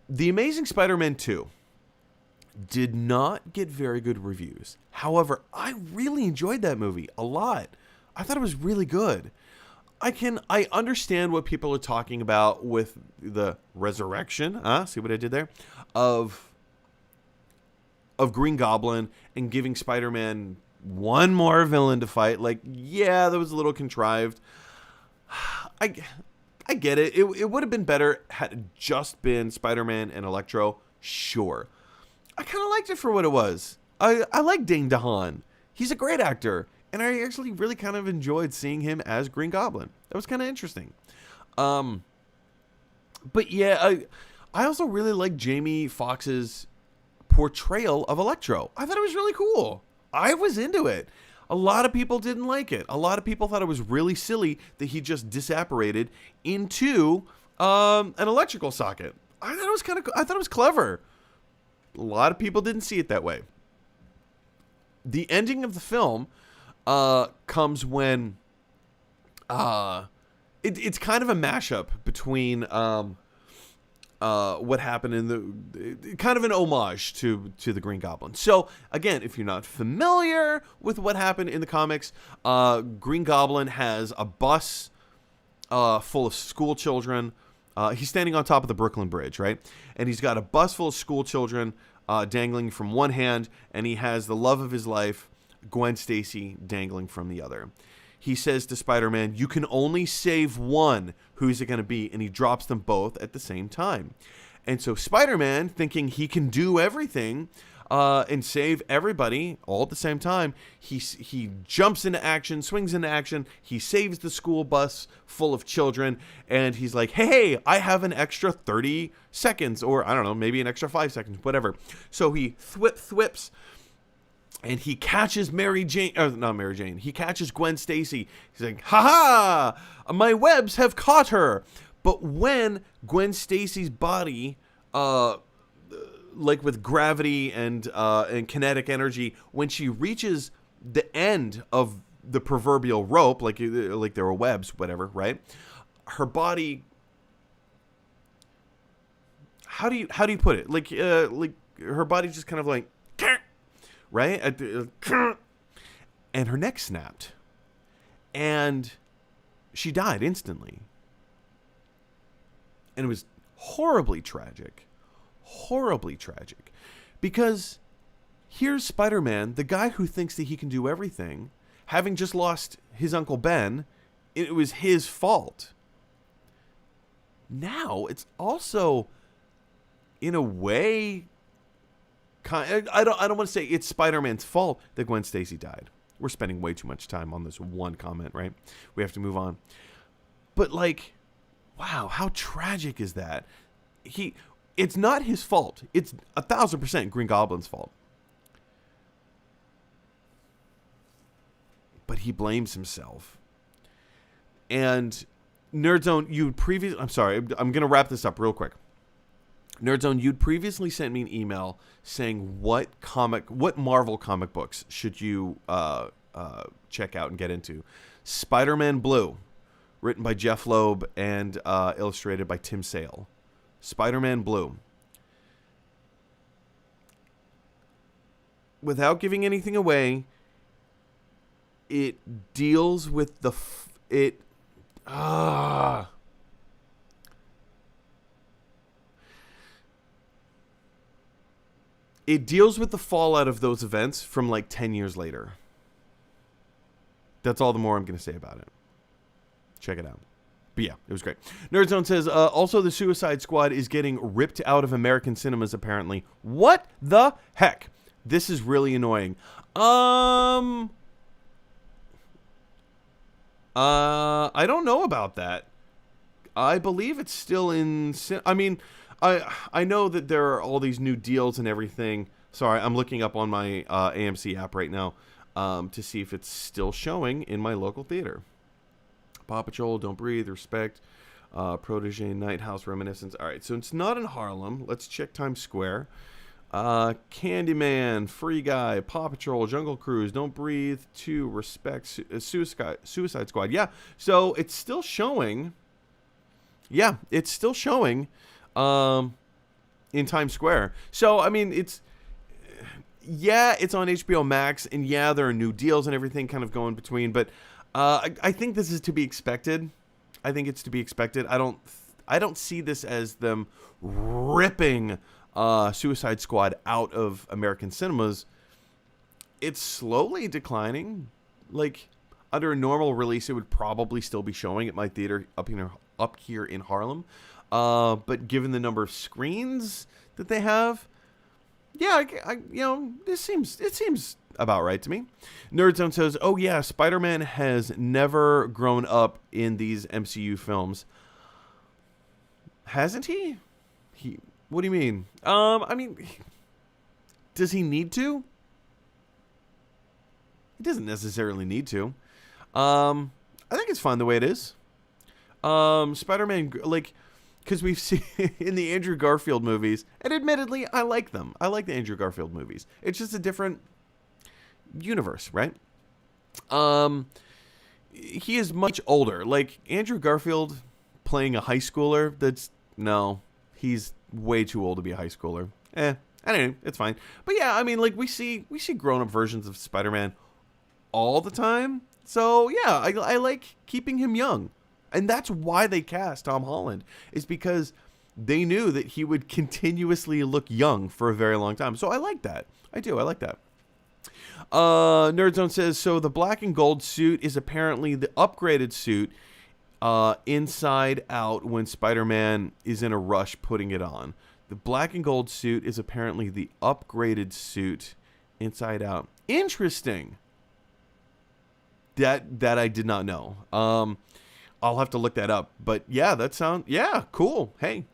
The Amazing Spider-Man 2 did not get very good reviews. However, I really enjoyed that movie a lot. I thought it was really good. I understand what people are talking about with the resurrection. See what I did there? Of Green Goblin and giving Spider-Man one more villain to fight. Like, yeah, that was a little contrived. I get it. It would have been better had it just been Spider-Man and Electro. Sure. I kind of liked it for what it was. I like Dane DeHaan. He's a great actor. And I actually really kind of enjoyed seeing him as Green Goblin. That was kind of interesting. But yeah, I also really like Jamie Foxx's portrayal of Electro. I thought it was really cool. I was into it. A lot of people didn't like it. A lot of people thought it was really silly that he just disapparated into an electrical socket. I thought it was I thought it was clever. A lot of people didn't see it that way. The ending of the film comes when it's kind of a mashup between what happened in the kind of an homage to the Green Goblin. So again, if you're not familiar with what happened in the comics, Green Goblin has a bus full of school children. He's standing on top of the Brooklyn Bridge, right? And he's got a bus full of school children dangling from one hand, and he has the love of his life, Gwen Stacy, dangling from the other. He says to Spider-Man, "You can only save one. Who's it going to be?" And he drops them both at the same time. And so Spider-Man, thinking he can do everything and save everybody all at the same time, he jumps into action, swings into action. He saves the school bus full of children, and he's like, "Hey, I have an extra 30 seconds, or I don't know, maybe an extra 5 seconds, whatever." So he thwips. And he catches he catches Gwen Stacy. He's like, "Ha ha! My webs have caught her." But when Gwen Stacy's body, like with gravity and kinetic energy, when she reaches the end of the proverbial rope, like there were webs, whatever, right? Her body. How do you put it? Like her body's just kind of like. Right? And her neck snapped. And she died instantly. And it was horribly tragic. Horribly tragic. Because here's Spider-Man, the guy who thinks that he can do everything, having just lost his Uncle Ben. It was his fault. Now, it's also, in a way... I don't want to say it's Spider-Man's fault that Gwen Stacy died. We're spending way too much time on this one comment, right? We have to move on. But like, wow, how tragic is that? It's not his fault. It's 1,000% Green Goblin's fault. But he blames himself. And Nerdzone, I'm sorry, I'm going to wrap this up real quick. Nerdzone, you'd previously sent me an email saying what Marvel comic books should you check out and get into. Spider-Man Blue, written by Jeff Loeb and illustrated by Tim Sale. Spider-Man Blue. Without giving anything away, it deals with It deals with the fallout of those events from like 10 years later. That's all the more I'm going to say about it. Check it out. But yeah, it was great. Nerdzone says, also the Suicide Squad is getting ripped out of American cinemas apparently. What the heck? This is really annoying. I don't know about that. I believe it's still in... I know that there are all these new deals and everything. Sorry, I'm looking up on my AMC app right now to see if it's still showing in my local theater. Paw Patrol, Don't Breathe, Respect, Protege, Night House, Reminiscence. All right, so it's not in Harlem. Let's check Times Square. Candyman, Free Guy, Paw Patrol, Jungle Cruise, Don't Breathe, 2, Respect, Suicide Squad. Yeah, so it's still showing. Yeah, it's still showing in Times Square. So, I mean, it's on HBO Max, and yeah, there are new deals and everything kind of going between, but I think this is to be expected. I think it's to be expected. I don't see this as them ripping Suicide Squad out of American cinemas. It's slowly declining. Like, under a normal release, it would probably still be showing at my theater up here in Harlem. But given the number of screens that they have, yeah, it seems about right to me. Nerdzone says, "Oh yeah, Spider-Man has never grown up in these MCU films, hasn't he? What do you mean? I mean, does he need to? He doesn't necessarily need to. I think it's fine the way it is. Spider-Man, like, because we've seen in the Andrew Garfield movies, and admittedly, I like them. I like the Andrew Garfield movies. It's just a different universe, right? He is much older. Like, Andrew Garfield playing a high schooler, he's way too old to be a high schooler. Anyway, it's fine. But yeah, I mean, like, we see grown-up versions of Spider-Man all the time. So yeah, I like keeping him young. And that's why they cast Tom Holland, is because they knew that he would continuously look young for a very long time. So I like that. I like that. Nerdzone says, so the black and gold suit is apparently the upgraded suit inside out when Spider-Man is in a rush putting it on. The black and gold suit is apparently the upgraded suit inside out. Interesting. That I did not know. I'll have to look that up. But yeah, cool. Hey.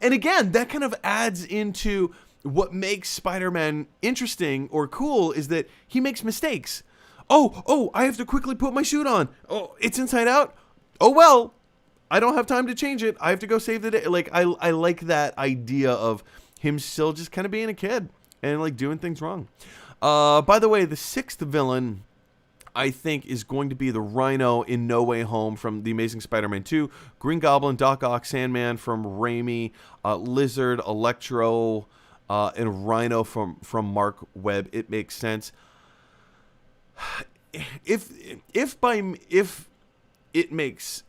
And again, that kind of adds into what makes Spider-Man interesting or cool, is that he makes mistakes. Oh, I have to quickly put my suit on. Oh, it's inside out. Oh, well, I don't have time to change it. I have to go save the day. Like, I like that idea of him still just kind of being a kid and, like, doing things wrong. By the way, the sixth villain, I think, is going to be the Rhino in No Way Home from The Amazing Spider-Man 2. Green Goblin, Doc Ock, Sandman from Raimi, Lizard, Electro, and Rhino from Mark Webb. It makes sense. If it makes,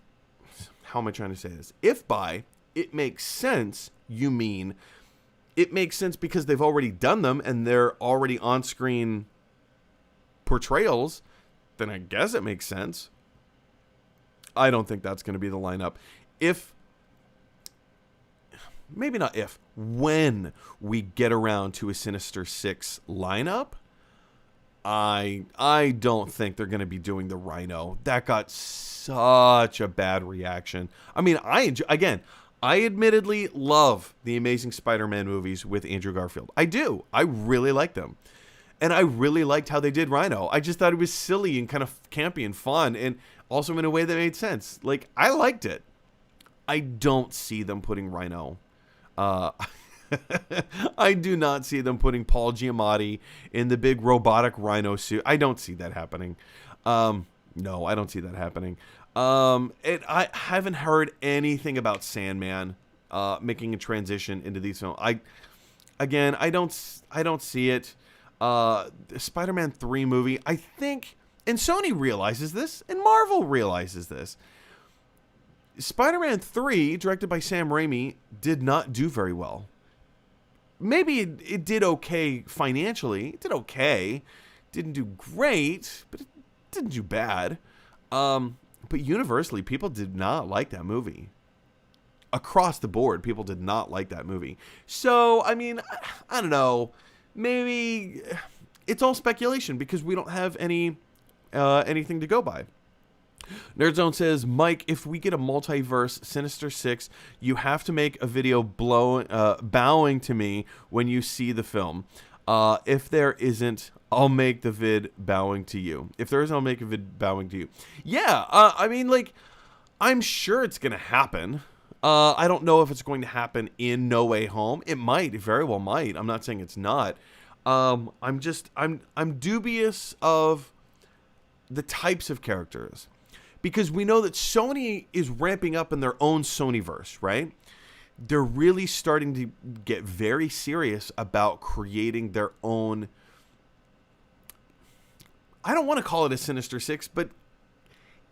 how am I trying to say this? If by it makes sense, you mean it makes sense because they've already done them and they're already on-screen portrayals, then I guess it makes sense. I don't think that's going to be the lineup. When we get around to a Sinister Six lineup, I don't think they're going to be doing the Rhino. That got such a bad reaction. I mean, I admittedly love the Amazing Spider-Man movies with Andrew Garfield. I do. I really like them. And I really liked how they did Rhino. I just thought it was silly and kind of campy and fun, and also in a way that made sense. Like, I liked it. I don't see them putting Rhino. I do not see them putting Paul Giamatti in the big robotic Rhino suit. I don't see that happening. No, I don't see that happening. I haven't heard anything about Sandman making a transition into these films. I don't see it. The Spider-Man 3 movie, I think, and Sony realizes this, and Marvel realizes this. Spider-Man 3, directed by Sam Raimi, did not do very well. Maybe it did okay financially. It did okay. Didn't do great, but it didn't do bad. But universally, people did not like that movie. Across the board, people did not like that movie. So, I mean, I don't know. Maybe it's all speculation because we don't have anything to go by. Nerdzone says, Mike, if we get a multiverse Sinister Six, you have to make a video bowing to me when you see the film. If there isn't, I'll make the vid bowing to you. If there is, I'll make a vid bowing to you. Yeah, I mean, like, I'm sure it's going to happen. I don't know if it's going to happen in No Way Home. It might. It very well might. I'm not saying it's not. I'm dubious of the types of characters. Because we know that Sony is ramping up in their own Sonyverse, right? They're really starting to get very serious about creating their own... I don't want to call it a Sinister Six, but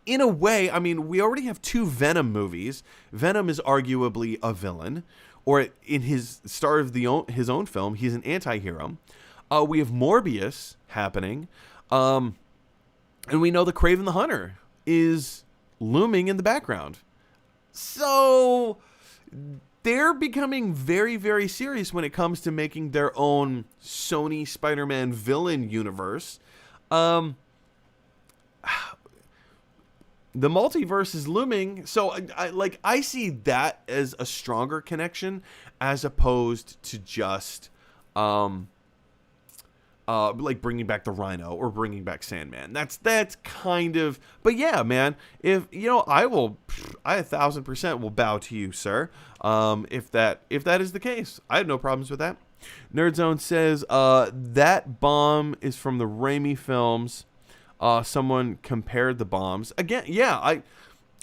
in a way, I mean, we already have 2 Venom movies. Venom is arguably a villain, or in his start of his own film, he's an anti-hero. We have Morbius happening, and we know the Kraven the Hunter is looming in the background. So they're becoming very, very serious when it comes to making their own Sony Spider-Man villain universe. The multiverse is looming, so I see that as a stronger connection as opposed to just like bringing back the Rhino or bringing back Sandman. That's kind of, but yeah, man, if you know, I 1,000% will bow to you, sir. If that is the case, I have no problems with that. Nerdzone says that bomb is from the Raimi films. Someone compared the bombs again. Yeah,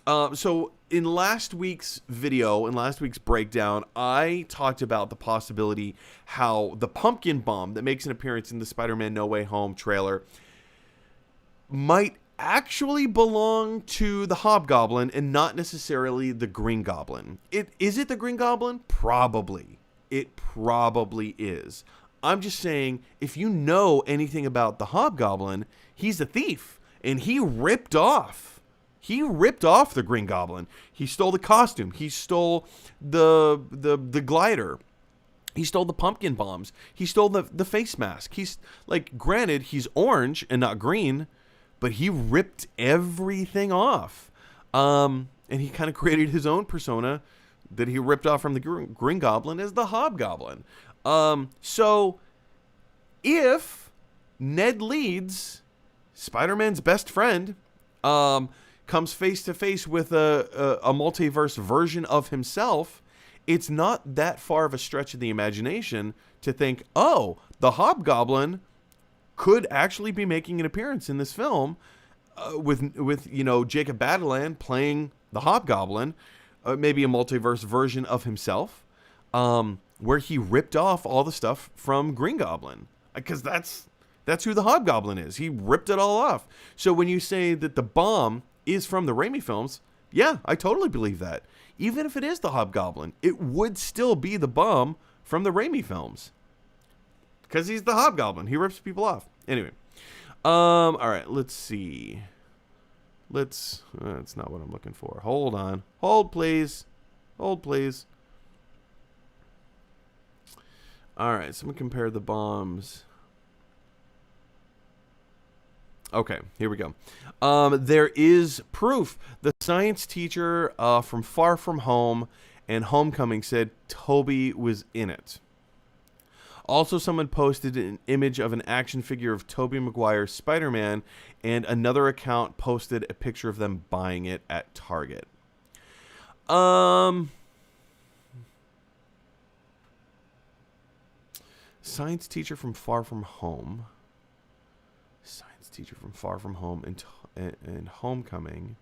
so in last week's video, in last week's breakdown, I talked about the possibility how the pumpkin bomb that makes an appearance in the Spider-Man No Way Home trailer might actually belong to the Hobgoblin and not necessarily the Green Goblin. Is it the Green Goblin? Probably. It probably is. I'm just saying, if you know anything about the Hobgoblin, he's a thief, and he ripped off the Green Goblin. He stole the costume. He stole the glider. He stole the pumpkin bombs. He stole the face mask. He's like, granted, he's orange and not green, but he ripped everything off. And he kind of created his own persona that he ripped off from the Green Goblin as the Hobgoblin. So if Ned Leeds, Spider-Man's best friend, comes face to face with a multiverse version of himself, it's not that far of a stretch of the imagination to think, oh, the Hobgoblin could actually be making an appearance in this film, with you know, Jacob Batalon playing the Hobgoblin, maybe a multiverse version of himself, where he ripped off all the stuff from Green Goblin, because that's who the Hobgoblin is. He ripped it all off. So when you say that the bomb is from the Raimi films, yeah, I totally believe that. Even if it is the Hobgoblin, it would still be the bomb from the Raimi films, because he's the Hobgoblin. He rips people off. Anyway, all right, let's see. That's not what I'm looking for. Hold on. Hold, please. Hold, please. All right, someone compare the bombs. Okay, here we go. There is proof. The science teacher from Far From Home and Homecoming said Tobey was in it. Also, someone posted an image of an action figure of Tobey Maguire's Spider-Man, and another account posted a picture of them buying it at Target. Science teacher from Far From Home. Science teacher from Far From Home and Homecoming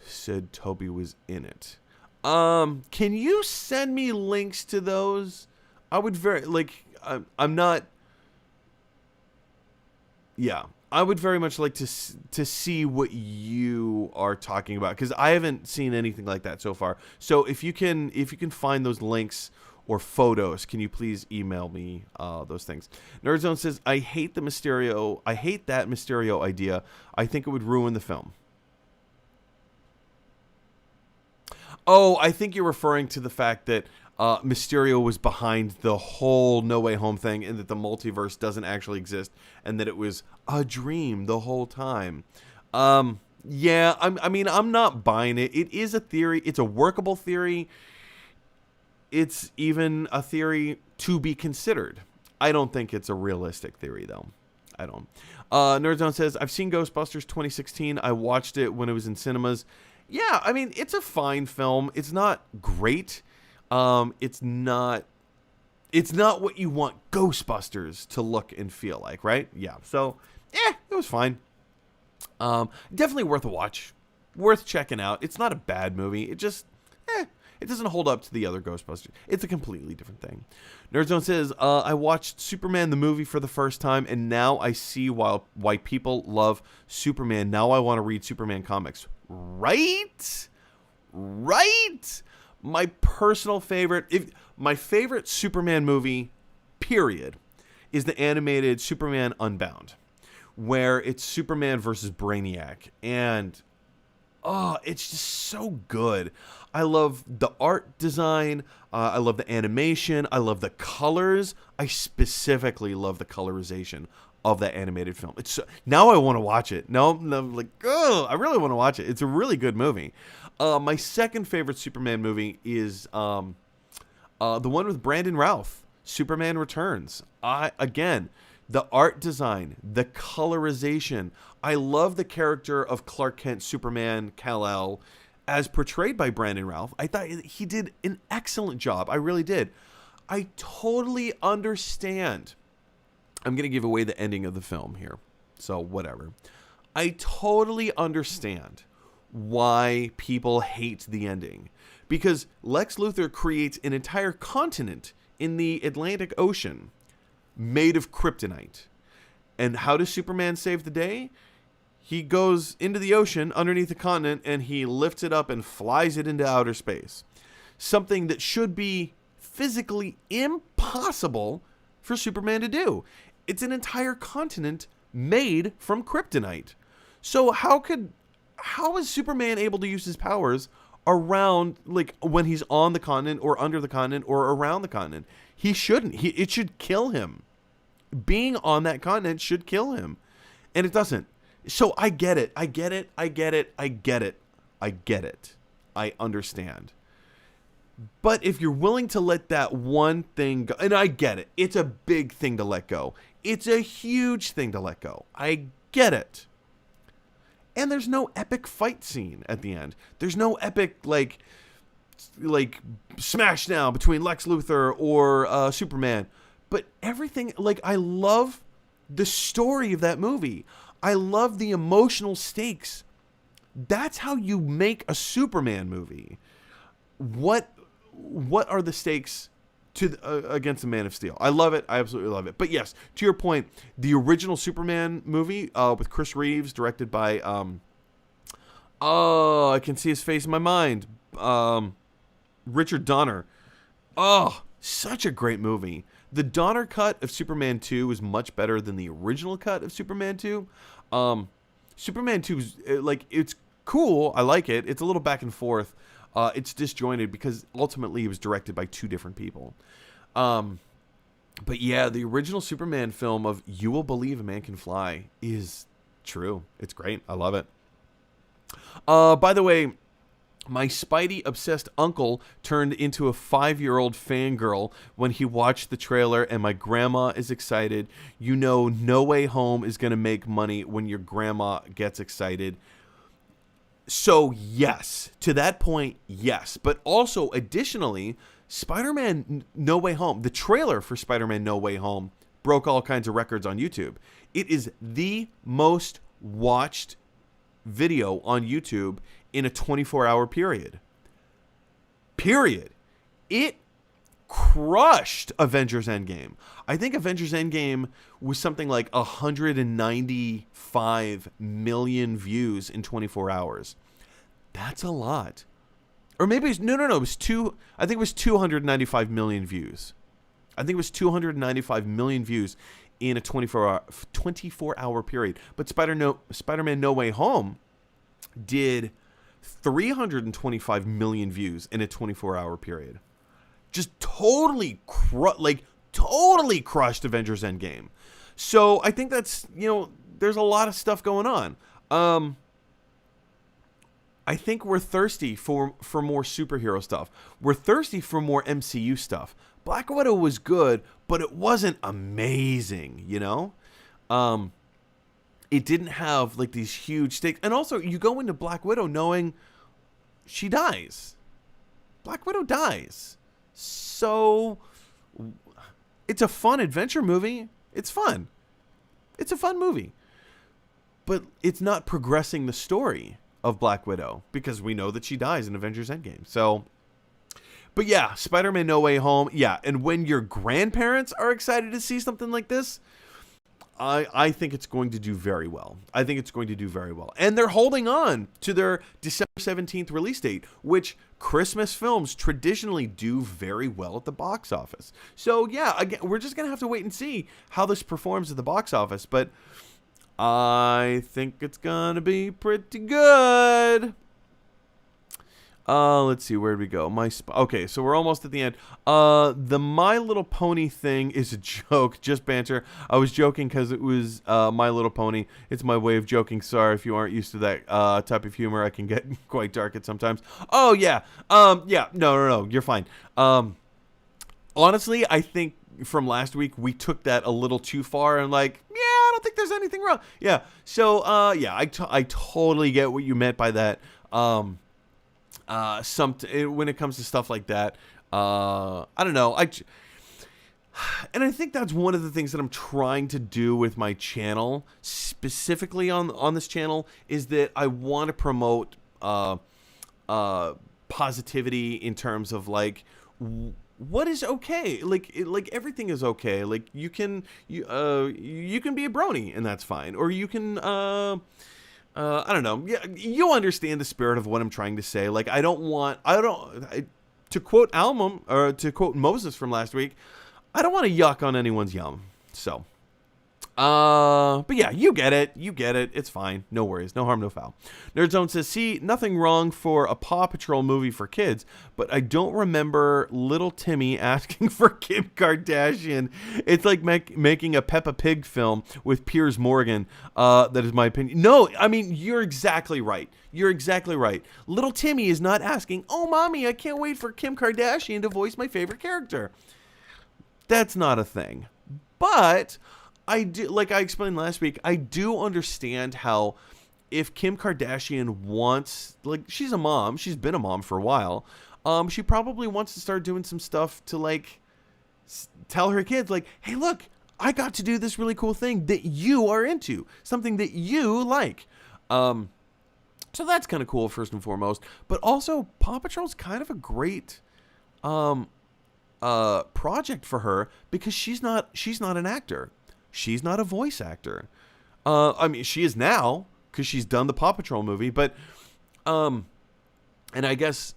said Tobey was in it. Can you send me links to those? I would I'm not. Yeah, I would very much like to see what you are talking about, because I haven't seen anything like that so far. So if you can find those links or photos, can you please email me those things? Nerdzone says, I hate that Mysterio idea. I think it would ruin the film. Oh, I think you're referring to the fact that Mysterio was behind the whole No Way Home thing, and that the multiverse doesn't actually exist, and that it was a dream the whole time. Yeah, I'm not buying it. It is a theory. It's a workable theory. It's even a theory to be considered. I don't think it's a realistic theory, though. I don't. Nerdzone says, I've seen Ghostbusters 2016. I watched it when it was in cinemas. Yeah, I mean, it's a fine film. It's not great. It's not what you want Ghostbusters to look and feel like, right? Yeah, so, it was fine. Definitely worth a watch. Worth checking out. It's not a bad movie. It just, it doesn't hold up to the other Ghostbusters. It's a completely different thing. Nerdzone says, I watched Superman the movie for the first time, and now I see why people love Superman. Now I want to read Superman comics. Right? My personal favorite, my favorite Superman movie, period, is the animated Superman Unbound, where it's Superman versus Brainiac, and it's just so good. I love the art design. I love the animation. I love the colors. I specifically love the colorization of that animated film. Now I want to watch it. Now I'm like, I really want to watch it. It's a really good movie. My second favorite Superman movie is the one with Brandon Routh, Superman Returns. Again, the art design, the colorization. I love the character of Clark Kent, Superman, Kal-El, as portrayed by Brandon Routh. I thought he did an excellent job. I really did. I totally understand. I'm going to give away the ending of the film here, so whatever. I totally understand why people hate the ending, because Lex Luthor creates an entire continent in the Atlantic Ocean made of kryptonite. And how does Superman save the day? He goes into the ocean underneath the continent and he lifts it up and flies it into outer space. Something that should be physically impossible for Superman to do. It's an entire continent made from kryptonite. So how is Superman able to use his powers around, like, when he's on the continent or under the continent or around the continent? He shouldn't. It should kill him. Being on that continent should kill him. And it doesn't. So I get it. I understand. But if you're willing to let that one thing go, and I get it. It's a big thing to let go. It's a huge thing to let go. I get it. And there's no epic fight scene at the end. There's no epic, like smash down between Lex Luthor or Superman. But everything, like, I love the story of that movie. I love the emotional stakes. That's how you make a Superman movie. What are the stakes to against the Man of Steel? I love it. I absolutely love it. But yes, to your point, the original Superman movie with Chris Reeves, directed by I can see his face in my mind. Richard Donner. Oh, such a great movie. The Donner cut of Superman 2 is much better than the original cut of Superman 2. Superman 2 is, like, it's cool. I like it. It's a little back and forth. It's disjointed because ultimately it was directed by two different people. But yeah, the original Superman film of You Will Believe a Man Can Fly is true. It's great. I love it. By the way, my Spidey-obsessed uncle turned into a 5-year-old fangirl when he watched the trailer, and my grandma is excited. You know, No Way Home is going to make money when your grandma gets excited. So, yes. To that point, yes. But also, additionally, Spider-Man No Way Home, the trailer for Spider-Man No Way Home, broke all kinds of records on YouTube. It is the most watched video on YouTube in a 24-hour period. It crushed Avengers Endgame. I think Avengers Endgame was something like 195 million views in 24 hours. That's a lot. Or maybe it's, no, it was I think it was 295 million views. I think it was 295 million views in a 24-hour period. But Spider-Man No Way Home did 325 million views in a 24-hour period. Just totally crushed Avengers Endgame. So I think that's, there's a lot of stuff going on. I think we're thirsty for more superhero stuff. We're thirsty for more MCU stuff. Black Widow was good, but it wasn't amazing, you know? It didn't have like these huge stakes. And also, you go into Black Widow knowing she dies. Black Widow dies. So it's a fun adventure movie. It's fun. It's a fun movie. But it's not progressing the story of Black Widow because we know that she dies in Avengers Endgame. So, but yeah, Spider-Man No Way Home. Yeah, and when your grandparents are excited to see something like this, I think it's going to do very well. I think it's going to do very well. And they're holding on to their December 17th release date, which Christmas films traditionally do very well at the box office. So yeah, again, we're just going to have to wait and see how this performs at the box office. But I think it's going to be pretty good. Let's see, where'd we go? Okay, so we're almost at the end. The My Little Pony thing is a joke, just banter. I was joking because it was My Little Pony. It's my way of joking. Sorry if you aren't used to that type of humor. I can get quite dark at sometimes. Oh, yeah. Yeah, no, you're fine. Honestly, I think from last week, we took that a little too far and like, yeah, I don't think there's anything wrong. Yeah, so, yeah, I totally get what you meant by that. When it comes to stuff like that, I don't know. And I think that's one of the things that I'm trying to do with my channel, specifically on this channel, is that I want to promote positivity in terms of like what is okay. Like everything is okay. Like you can be a brony and that's fine, or you can. I don't know. Yeah, you understand the spirit of what I'm trying to say. Like, to quote Almum, or to quote Moses from last week, I don't want to yuck on anyone's yum. So, but yeah, you get it. It's fine. No worries. No harm, no foul. Nerdzone says, see, nothing wrong for a Paw Patrol movie for kids, but I don't remember little Timmy asking for Kim Kardashian. It's like making a Peppa Pig film with Piers Morgan. That is my opinion. No, I mean, you're exactly right. Little Timmy is not asking, oh, mommy, I can't wait for Kim Kardashian to voice my favorite character. That's not a thing. But I do, like I explained last week, I do understand how if Kim Kardashian wants, like, she's a mom, she's been a mom for a while, she probably wants to start doing some stuff to, like, tell her kids, like, hey, look, I got to do this really cool thing that you are into, something that you like. So that's kind of cool, first and foremost. But also, Paw Patrol's kind of a great project for her because she's not an actor. She's not a voice actor. I mean, she is now because she's done the Paw Patrol movie, but, and I guess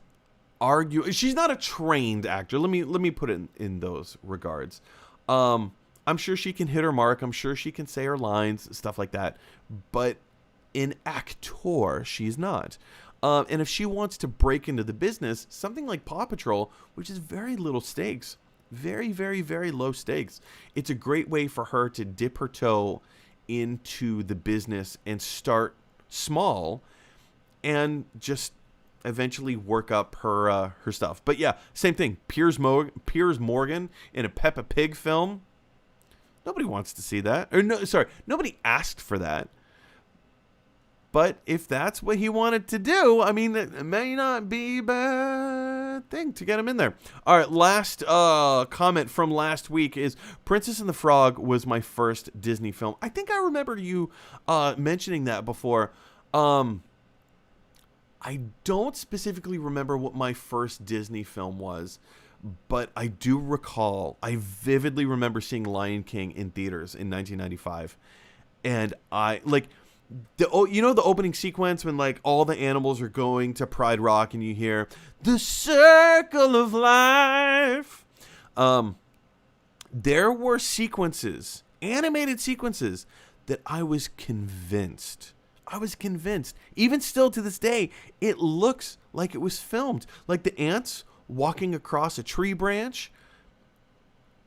she's not a trained actor. Let me put it in those regards. I'm sure she can hit her mark. I'm sure she can say her lines, stuff like that. But an actor, she's not. And if she wants to break into the business, something like Paw Patrol, which is very little stakes, very, very, very low stakes, it's a great way for her to dip her toe into the business and start small and just eventually work up her stuff. But yeah, same thing. Piers Morgan in a Peppa Pig film. Nobody wants to see that. Or no, sorry, nobody asked for that. But if that's what he wanted to do, I mean, it may not be a bad thing to get him in there. All right, last comment from last week is Princess and the Frog was my first Disney film. I think I remember you mentioning that before. I don't specifically remember what my first Disney film was, but I do recall, I vividly remember seeing Lion King in theaters in 1995. And I, like, the opening sequence when like all the animals are going to Pride Rock and you hear the circle of life. There were sequences, animated sequences, that I was convinced. Even still to this day, it looks like it was filmed. Like the ants walking across a tree branch.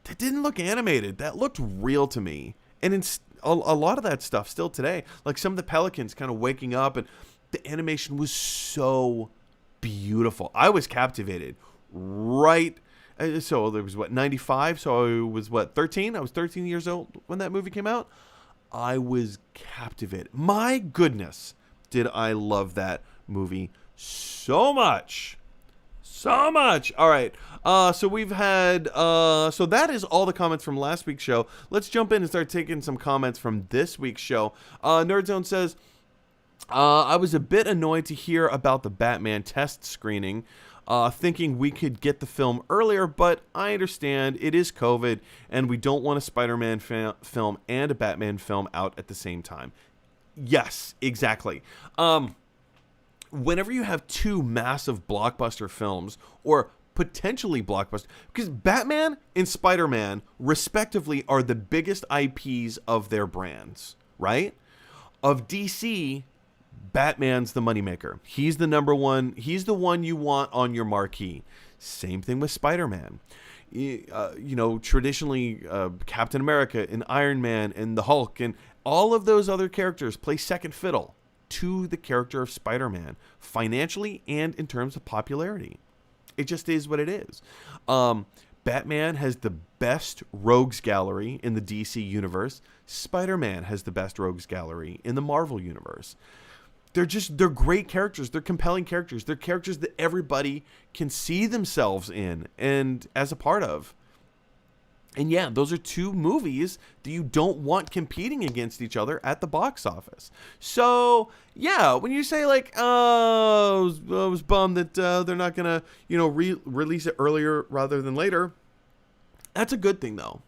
That didn't look animated. That looked real to me. And a lot of that stuff still today, like some of the pelicans kind of waking up, and The animation was so beautiful. I was captivated right. So there was 95. So I was 13. I was 13 years old when that movie came out. I was captivated. My goodness, did I love that movie so much. So much. All right. So we've had, so that is all the comments from last week's show. Let's jump in and start taking some comments from this week's show. Nerdzone says, I was a bit annoyed to hear about the Batman test screening, thinking we could get the film earlier, but I understand it is COVID and we don't want a Spider-Man film and a Batman film out at the same time. Yes, exactly. Whenever you have two massive blockbuster films, or potentially blockbuster, because Batman and Spider-Man respectively are the biggest IPs of their brands, right? Of DC, Batman's the moneymaker. He's the number one. He's the one you want on your marquee. Same thing with Spider-Man. Traditionally, Captain America and Iron Man and the Hulk and all of those other characters play second fiddle to the character of Spider-Man, financially and in terms of popularity. It just is what it is. Batman has the best rogues gallery in the DC universe. Spider-Man has the best rogues gallery in the Marvel universe. They're great characters. They're compelling characters. They're characters that everybody can see themselves in and as a part of. And yeah, those are two movies that you don't want competing against each other at the box office. So yeah, when you say like, I was bummed that they're not gonna, release it earlier rather than later. That's a good thing, though.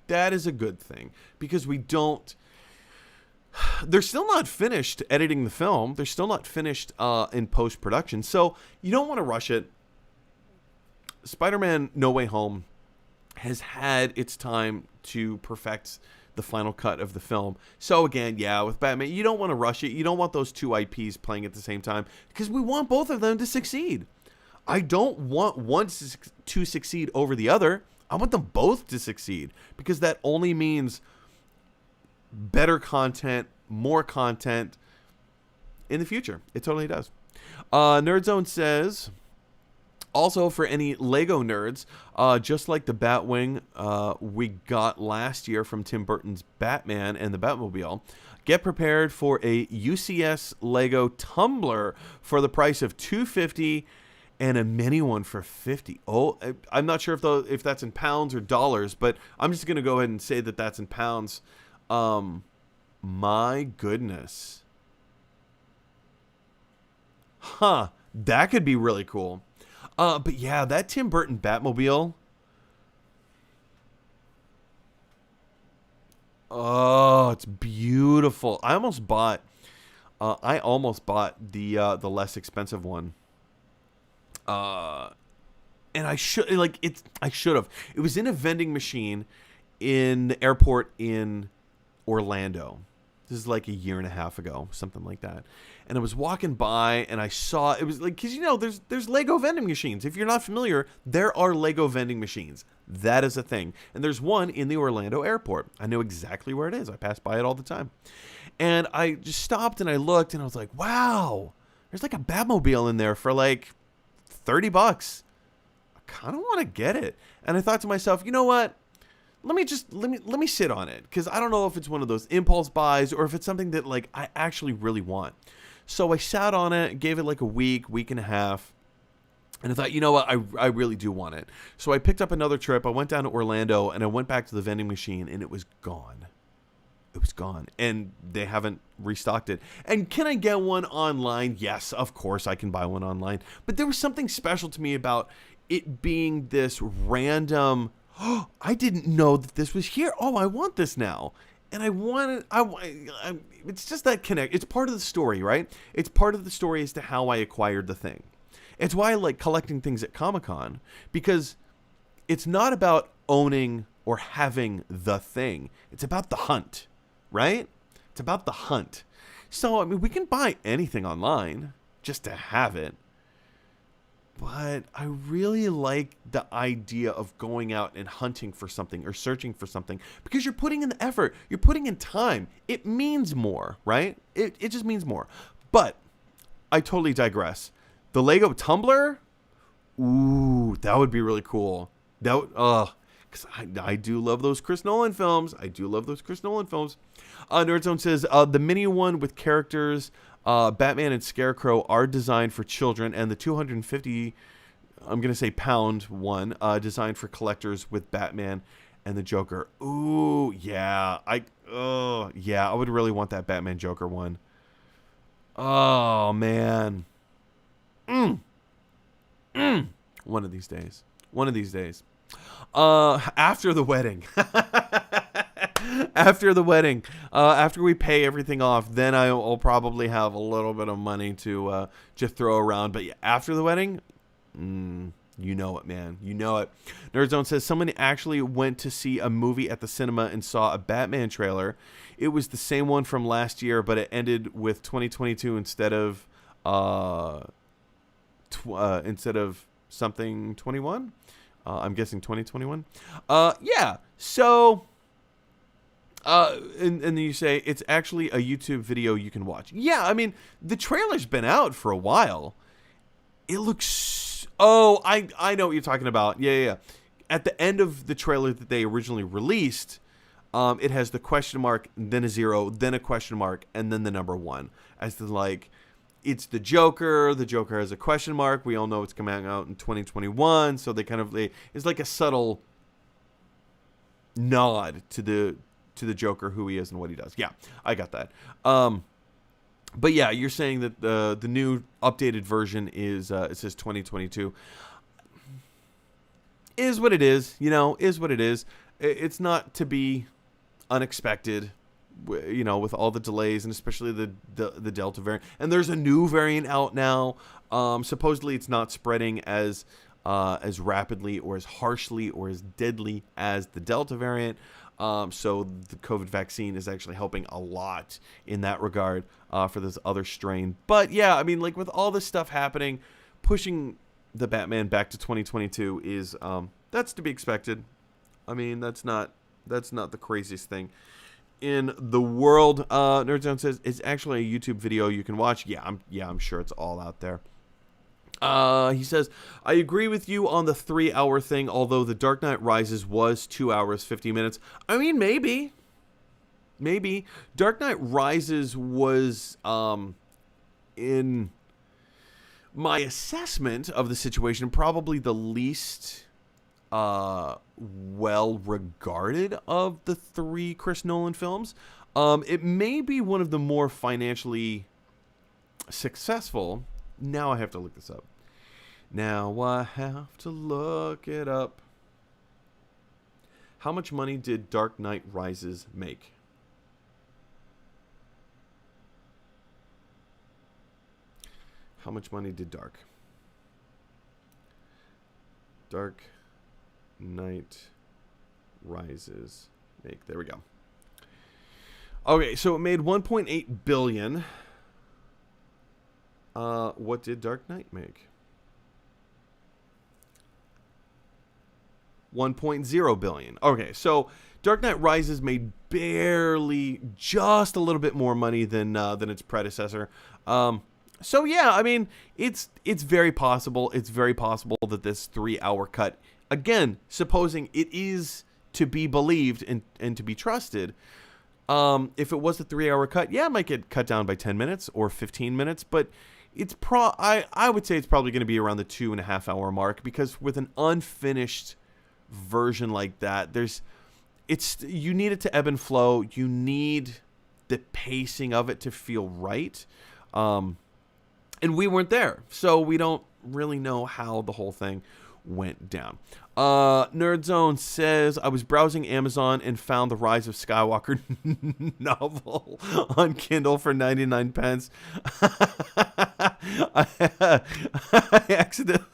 That is a good thing, because we don't. They're still not finished editing the film. They're still not finished in post-production. So you don't want to rush it. Spider-Man No Way Home has had its time to perfect the final cut of the film. So again, yeah, with Batman, you don't want to rush it. You don't want those two IPs playing at the same time, because we want both of them to succeed. I don't want one to succeed over the other. I want them both to succeed, because that only means better content, more content in the future. It totally does. Nerdzone says, also for any Lego nerds, just like the Batwing we got last year from Tim Burton's Batman and the Batmobile, get prepared for a UCS Lego tumbler for the price of $250 and a mini one for $50. Oh, I'm not sure if that's in pounds or dollars, but I'm just going to go ahead and say that that's in pounds. My goodness. Huh. That could be really cool. But yeah, that Tim Burton Batmobile. Oh, it's beautiful. I almost bought the less expensive one. And I should have. It was in a vending machine in the airport in Orlando. This is like a year and a half ago, something like that. And I was walking by and I saw, it was like, because there's Lego vending machines. If you're not familiar, there are Lego vending machines. That is a thing. And there's one in the Orlando airport. I know exactly where it is. I pass by it all the time. And I just stopped and I looked and I was like, wow, there's like a Batmobile in there for like $30. I kind of want to get it. And I thought to myself, you know what? Let me sit on it, because I don't know if it's one of those impulse buys or if it's something that like I actually really want. So I sat on it, gave it like a week and a half, and I thought, you know what, I really do want it. So I picked up another trip. I went down to Orlando and I went back to the vending machine and it was gone. It was gone, and they haven't restocked it. And can I get one online? Yes, of course I can buy one online. But there was something special to me about it being this random. Oh, I didn't know that this was here. Oh, I want this now. And I want it. It's just that connect. It's part of the story, right? It's part of the story as to how I acquired the thing. It's why I like collecting things at Comic-Con, because it's not about owning or having the thing. It's about the hunt, right? It's about the hunt. So, I mean, we can buy anything online just to have it. But I really like the idea of going out and hunting for something or searching for something, because you're putting in the effort, you're putting in time. It means more, right? It just means more. But I totally digress. The Lego tumbler, ooh, that would be really cool. That would, because I do love those Chris Nolan films. Nerdzone says the mini one with characters, Batman and Scarecrow are designed for children, and the 250, I'm gonna say pound one, designed for collectors with Batman and the Joker. Ooh, yeah, I would really want that Batman Joker one. Oh man. One of these days. After the wedding. After we pay everything off, then I'll probably have a little bit of money to just throw around. But yeah, after the wedding, you know it, man. You know it. Nerdzone says someone actually went to see a movie at the cinema and saw a Batman trailer. It was the same one from last year, but it ended with 2022 instead of something 21. I'm guessing 2021. Yeah. So, and then you say it's actually a YouTube video you can watch. Yeah, I mean the trailer's been out for a while. It looks. Oh, I know what you're talking about. Yeah. At the end of the trailer that they originally released, it has the question mark, then a 0, then a question mark, and then the number 1. As to like, it's the Joker. The Joker has a question mark. We all know it's coming out in 2021, so it's like a subtle nod to the Joker, who he is and what he does. Yeah, I got that. But yeah, you're saying that the new updated version is it says 2022. Is what it is, is what it is. It's not to be unexpected, with all the delays and especially the Delta variant. And there's a new variant out now. Supposedly it's not spreading as rapidly or as harshly or as deadly as the Delta variant. So the COVID vaccine is actually helping a lot in that regard for this other strain. But yeah, I mean, like with all this stuff happening, pushing the Batman back to 2022 is that's to be expected. I mean, that's not the craziest thing in the world. Nerdzone says it's actually a YouTube video you can watch. Yeah, I'm sure it's all out there. He says, I agree with you on the 3-hour thing, although The Dark Knight Rises was 2 hours, 50 minutes. I mean, maybe. Dark Knight Rises was, in my assessment of the situation, probably the least well-regarded of the 3 Chris Nolan films. It may be one of the more financially successful. Now I have to look this up. How much money did Dark Knight Rises make? How much money did Dark Knight Rises make? There we go. Okay, so it made 1.8 billion. What did Dark Knight make? 1.0 billion. Okay, so Dark Knight Rises made barely, just a little bit more money than its predecessor. So yeah, I mean, it's very possible. It's very possible that this 3-hour cut, again, supposing it is to be believed and to be trusted, if it was a 3-hour cut, yeah, it might get cut down by 10 minutes or 15 minutes, but it's I would say it's probably going to be around the 2.5 hour mark, because with an unfinished version like that, you need it to ebb and flow. You need the pacing of it to feel right. And we weren't there, so we don't really know how the whole thing went down. Nerdzone says, I was browsing Amazon and found the Rise of Skywalker novel on Kindle for 99 pence. I accidentally...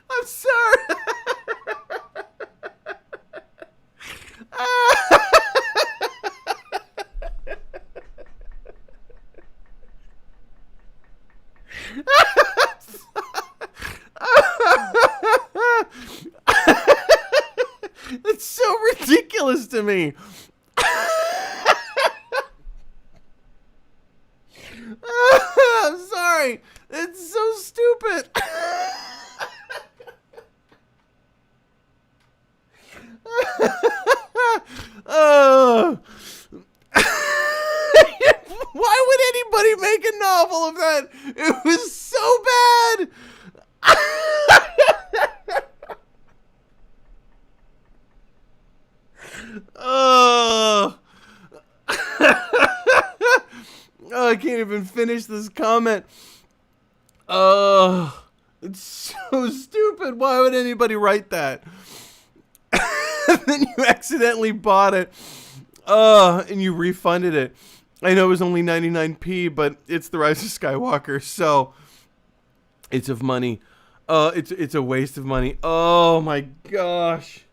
I'm sorry. to me. I'm sorry. It's so stupid. Why would anybody make a novel of that? It was so bad. Oh, I can't even finish this comment. Oh, it's so stupid. Why would anybody write that? And then you accidentally bought it. And you refunded it. I know it was only 99p, but it's The Rise of Skywalker, so it's of money. It's a waste of money. Oh my gosh.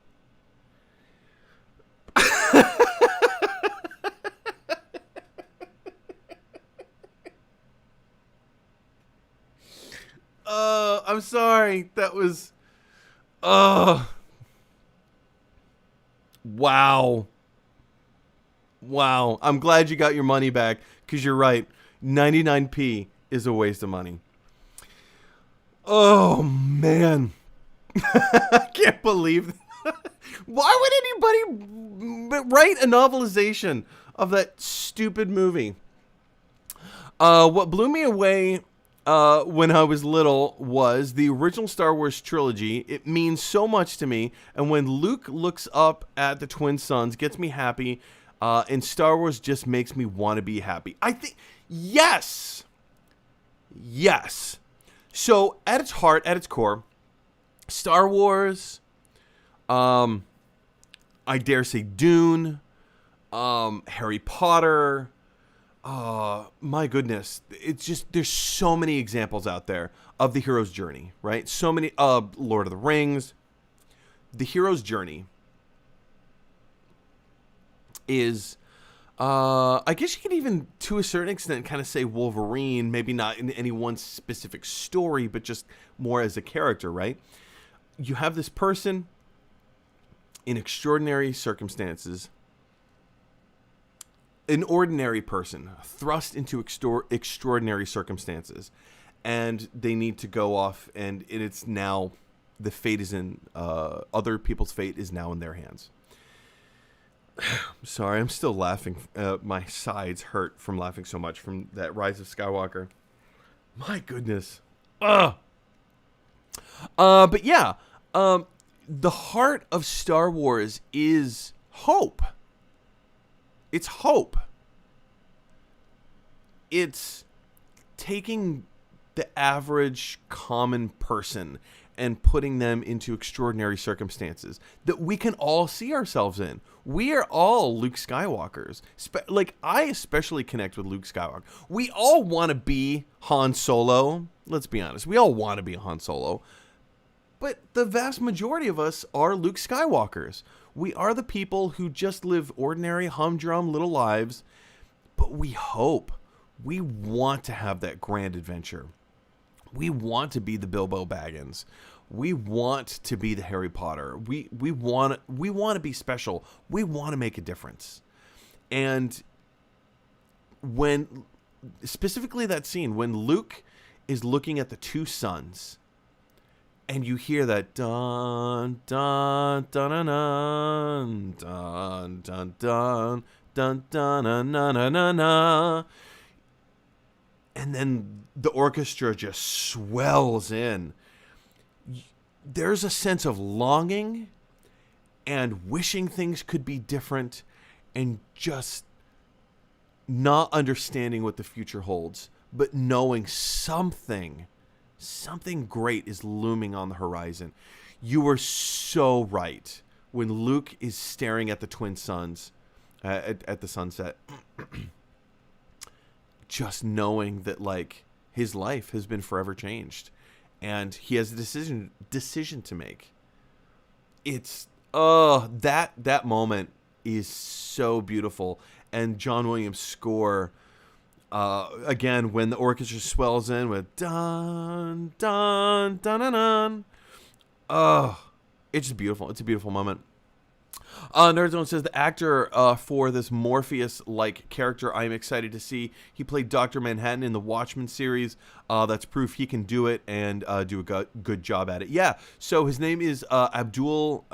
I'm sorry. That was wow. Wow. I'm glad you got your money back, because you're right. 99p is a waste of money. Oh, man. I can't believe that. Why would anybody write a novelization of that stupid movie? What blew me away when I was little was the original Star Wars trilogy. It means so much to me. And when Luke looks up at the twin suns, gets me happy. And Star Wars just makes me want to be happy. I think, yes. So at its heart, at its core, Star Wars, I dare say Dune, Harry Potter, my goodness. It's just, there's so many examples out there of the hero's journey, right? So many, Lord of the Rings. The hero's journey is, I guess you could even, to a certain extent, kind of say Wolverine, maybe not in any one specific story, but just more as a character, right? You have this person in extraordinary circumstances, an ordinary person thrust into extraordinary circumstances, and they need to go off, and it's now, the fate is in, other people's fate is now in their hands. Sorry, I'm still laughing. My sides hurt from laughing so much from that Rise of Skywalker. My goodness. But yeah, the heart of Star Wars is hope. It's hope. It's taking the average common person and putting them into extraordinary circumstances that we can all see ourselves in. We are all Luke Skywalkers. Like, I especially connect with Luke Skywalker. We all want to be Han Solo. Let's be honest. We all want to be Han Solo. But the vast majority of us are Luke Skywalkers. We are the people who just live ordinary, humdrum little lives, but we hope. We want to have that grand adventure. We want to be the Bilbo Baggins. We want to be the Harry Potter. We want to be special. We want to make a difference. And when, specifically that scene, when Luke is looking at the two suns, and you hear that dun dun dun dun dun dun dun dun dun dun dun dun, and then the orchestra just swells in. There's a sense of longing and wishing things could be different, and just not understanding what the future holds, but knowing something great is looming on the horizon. You were so right when Luke is staring at the twin suns at the sunset. Just knowing that, like, his life has been forever changed, and he has a decision to make. It's that moment is so beautiful. And John Williams' score, again, when the orchestra swells in with dun dun dun dun dun, it's just beautiful. It's a beautiful moment. Nerdzone says the actor for this Morpheus-like character I'm excited to see. He played Dr. Manhattan in the Watchmen series. That's proof he can do it and do a good job at it. Yeah, so his name is Abdul...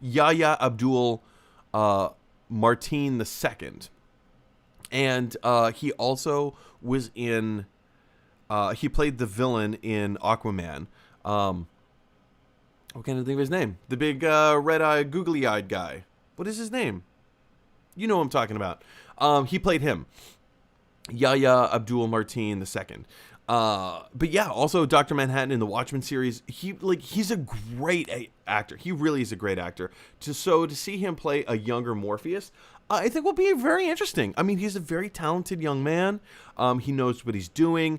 Yahya Abdul Martin II. And he also was in... he played the villain in Aquaman. What can't I think of his name? The big red-eyed, googly-eyed guy. What is his name? You know what I'm talking about. He played him. Yahya Abdul Martin II. But yeah, also Dr. Manhattan in the Watchmen series. He's a great actor. He really is a great actor. So to see him play a younger Morpheus, I think will be very interesting. I mean, he's a very talented young man. He knows what he's doing.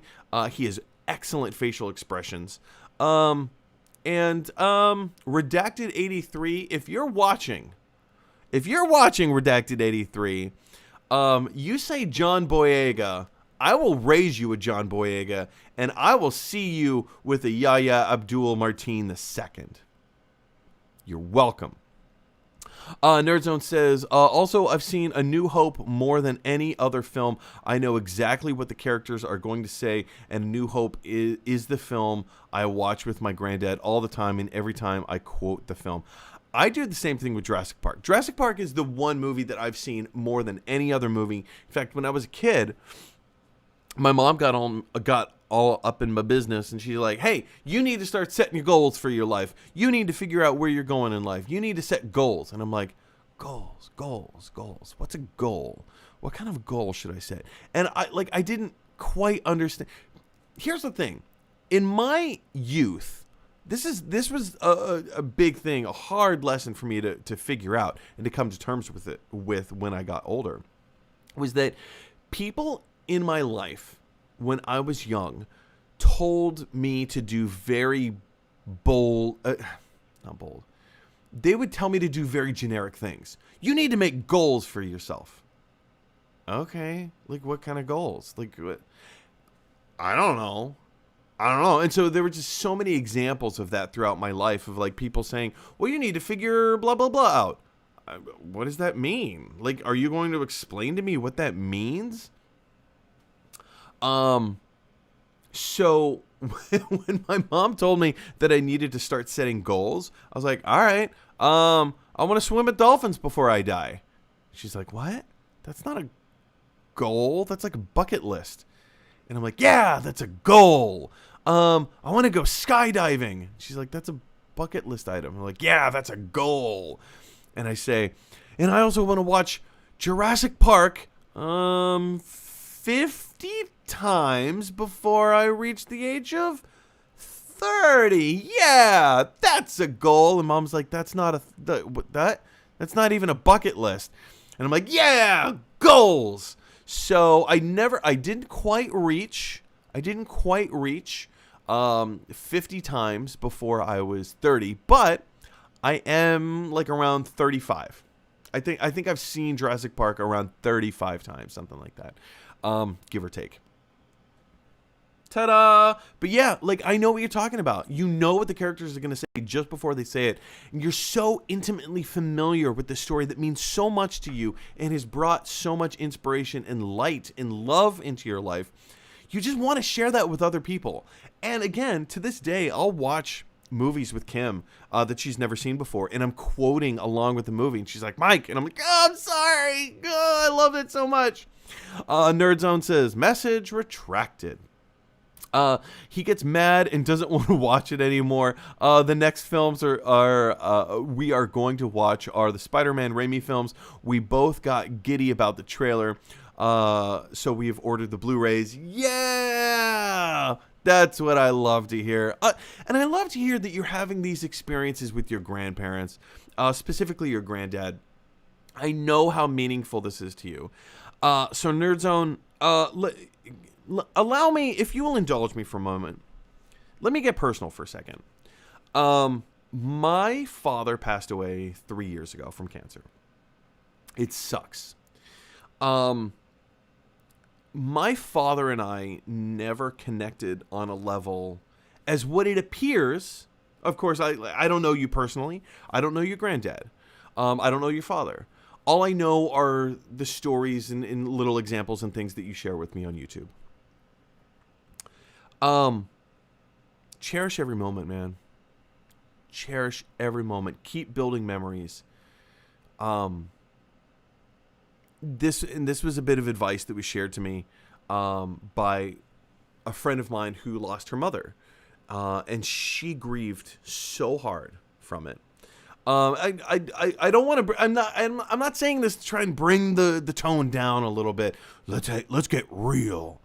He has excellent facial expressions. And Redacted 83, if you're watching Redacted 83, you say John Boyega, I will raise you a John Boyega, and I will see you with a Yahya Abdul Martin II. You're welcome. Nerdzone says, also, I've seen A New Hope more than any other film. I know exactly what the characters are going to say, and A New Hope is the film I watch with my granddad all the time, and every time I quote the film. I do the same thing with Jurassic Park. Jurassic Park is the one movie that I've seen more than any other movie. In fact, when I was a kid, my mom got all up in my business, and she's like, hey, you need to start setting your goals for your life. You need to figure out where you're going in life. You need to set goals. And I'm like, goals. What's a goal? What kind of goal should I set? And I didn't quite understand. Here's the thing. In my youth, this was a big thing, a hard lesson for me to figure out and to come to terms with when I got older, was that people in my life when I was young told me to do very bold, not bold. They would tell me to do very generic things. You need to make goals for yourself. Okay. Like what kind of goals? Like what? I don't know. And so there were just so many examples of that throughout my life of like people saying, well, you need to figure blah, blah, blah out. What does that mean? Like, are you going to explain to me what that means? So when my mom told me that I needed to start setting goals, I was like, all right, I want to swim with dolphins before I die. She's like, what? That's not a goal. That's like a bucket list. And I'm like, yeah, that's a goal. I want to go skydiving. She's like, that's a bucket list item. I'm like, yeah, that's a goal. And I say, and I also want to watch Jurassic Park, 50 times before I reach the age of 30. Yeah, that's a goal. And Mom's like, that's not that's not even a bucket list. And I'm like, yeah, goals. So I didn't quite reach 50 times before I was 30, but I am like around 35. I think I've seen Jurassic Park around 35 times, something like that. Give or take. Ta-da! But yeah, like I know what you're talking about. You know what the characters are going to say just before they say it. And you're so intimately familiar with the story that means so much to you and has brought so much inspiration and light and love into your life. You just want to share that with other people. And again, to this day, I'll watch movies with Kim that she's never seen before, and I'm quoting along with the movie, and she's like, Mike, and I'm like, oh, I'm sorry. Oh, I love it so much. Nerdzone says, message retracted. He gets mad and doesn't want to watch it anymore. The next films we are going to watch are the Spider-Man Raimi films. We both got giddy about the trailer, so we have ordered the Blu-rays. Yeah! That's what I love to hear. And I love to hear that you're having these experiences with your grandparents, specifically your granddad. I know how meaningful this is to you. So Nerdzone, allow me, if you will indulge me for a moment, let me get personal for a second. My father passed away 3 years ago from cancer. It sucks. My father and I never connected on a level as what it appears, Of course, I don't know you personally. I don't know your granddad. I don't know your father. All I know are the stories and little examples and things that you share with me on YouTube. Cherish every moment, man. Cherish every moment. Keep building memories. This was a bit of advice that was shared to me by a friend of mine who lost her mother. And she grieved so hard from it. I don't want to. I'm not saying this to try and bring the tone down a little bit. Let's get real,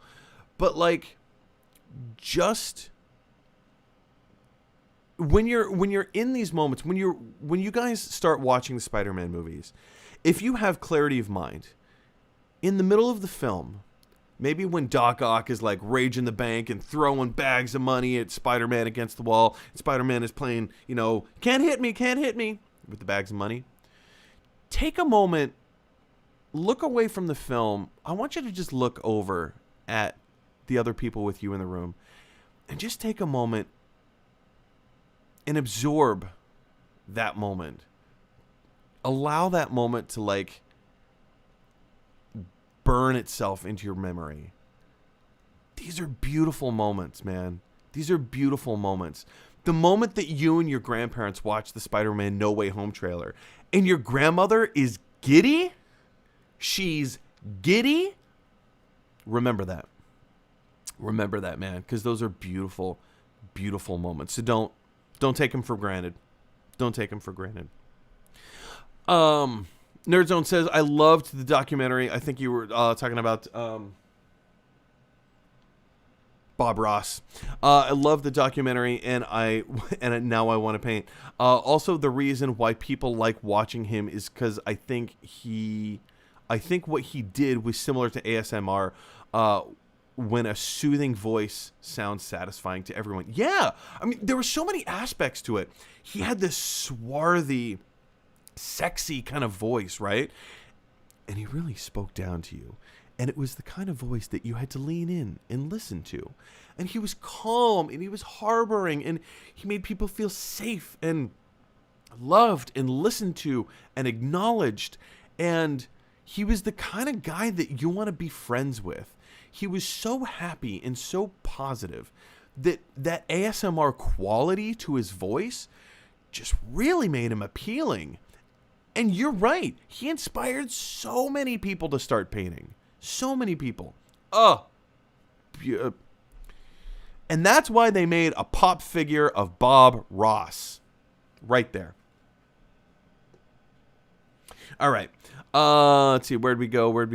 but like, just when you're in these moments, when you guys start watching the Spider-Man movies, if you have clarity of mind, in the middle of the film. Maybe when Doc Ock is like raging the bank and throwing bags of money at Spider-Man against the wall, Spider-Man is playing, can't hit me, with the bags of money. Take a moment, look away from the film. I want you to just look over at the other people with you in the room and just take a moment and absorb that moment. Allow that moment to like burn itself into your memory. These are beautiful moments, man. These are beautiful moments. The moment that you and your grandparents watch the Spider-Man No Way Home trailer and your grandmother is giddy, she's giddy, remember that. Remember that, man, because those are beautiful, beautiful moments. So don't take them for granted. Don't take them for granted. Nerdzone says, I loved the documentary. I think you were talking about Bob Ross. I love the documentary, and now I want to paint. Also, the reason why people like watching him is because I think what he did was similar to ASMR, when a soothing voice sounds satisfying to everyone. Yeah, I mean, there were so many aspects to it. He had this swarthy, sexy kind of voice, right? And he really spoke down to you. And it was the kind of voice that you had to lean in and listen to. And he was calm and he was harboring and he made people feel safe and loved and listened to and acknowledged. And he was the kind of guy that you want to be friends with. He was so happy and so positive that ASMR quality to his voice just really made him appealing. And you're right. He inspired so many people to start painting. So many people. And that's why they made a pop figure of Bob Ross. Right there. All right. Let's see. Where did we go? Where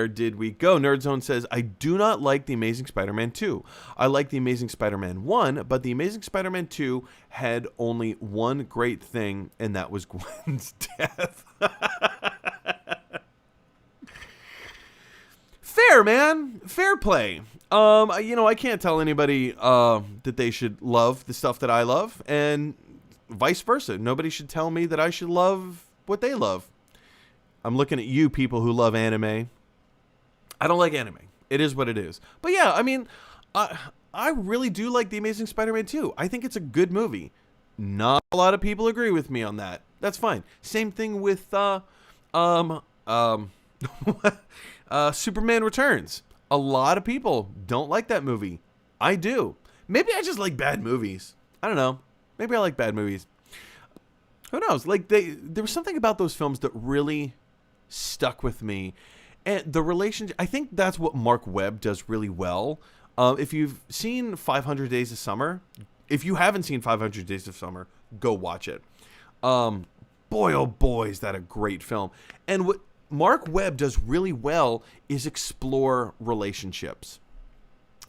did we go? Nerdzone says, I do not like The Amazing Spider-Man 2. I like The Amazing Spider-Man 1, but The Amazing Spider-Man 2 had only one great thing, and that was Gwen's death. Fair, man. Fair play. I can't tell anybody that they should love the stuff that I love, and vice versa. Nobody should tell me that I should love what they love. I'm looking at you people who love anime. I don't like anime. It is what it is. But yeah, I mean, I really do like The Amazing Spider-Man 2. I think it's a good movie. Not a lot of people agree with me on that. That's fine. Same thing with Superman Returns. A lot of people don't like that movie. I do. Maybe I just like bad movies. I don't know. Maybe I like bad movies. Who knows? Like there was something about those films that really stuck with me. And the relationship, I think that's what Mark Webb does really well. If you've seen 500 Days of Summer, if you haven't seen 500 Days of Summer, go watch it. Boy, oh boy, is that a great film. And what Mark Webb does really well is explore relationships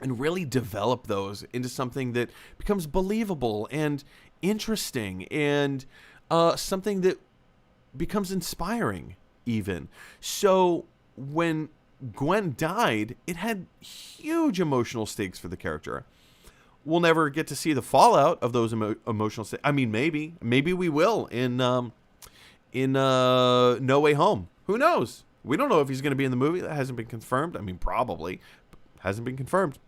and really develop those into something that becomes believable and interesting and something that becomes inspiring even. So when Gwen died, it had huge emotional stakes for the character. We'll never get to see the fallout of those emotional stakes. I mean, maybe we will in No Way Home. Who knows? We don't know if he's going to be in the movie. That hasn't been confirmed. I mean, probably hasn't been confirmed.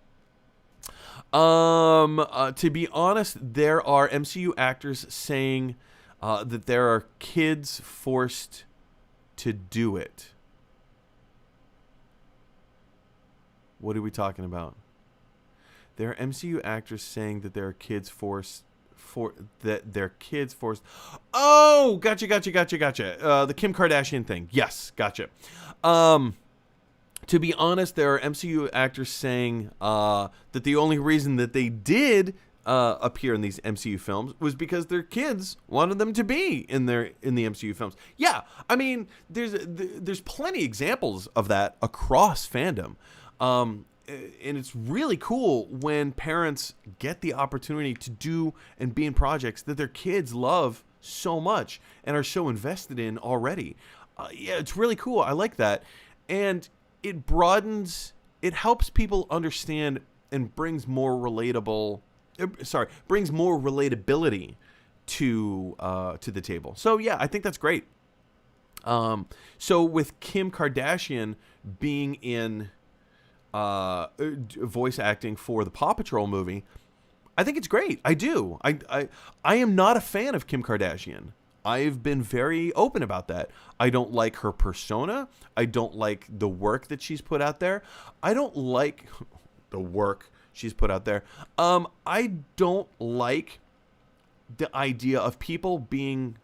To be honest, there are MCU actors saying that there are kids forced to do it. What are we talking about? There are MCU actors saying that there are kids forced. Oh, gotcha. The Kim Kardashian thing. Yes, gotcha. To be honest, there are MCU actors saying that the only reason that they did appear in these MCU films was because their kids wanted them to be in the MCU films. Yeah, I mean, there's plenty examples of that across fandom. And it's really cool when parents get the opportunity to do and be in projects that their kids love so much and are so invested in already. Yeah, it's really cool. I like that. And it helps people understand and brings more relatability to the table. So yeah, I think that's great. So with Kim Kardashian being in voice acting for the Paw Patrol movie, I think it's great. I do. I am not a fan of Kim Kardashian. I've been very open about that. I don't like her persona. I don't like the work that she's put out there. I don't like the work she's put out there. I don't like the idea of people being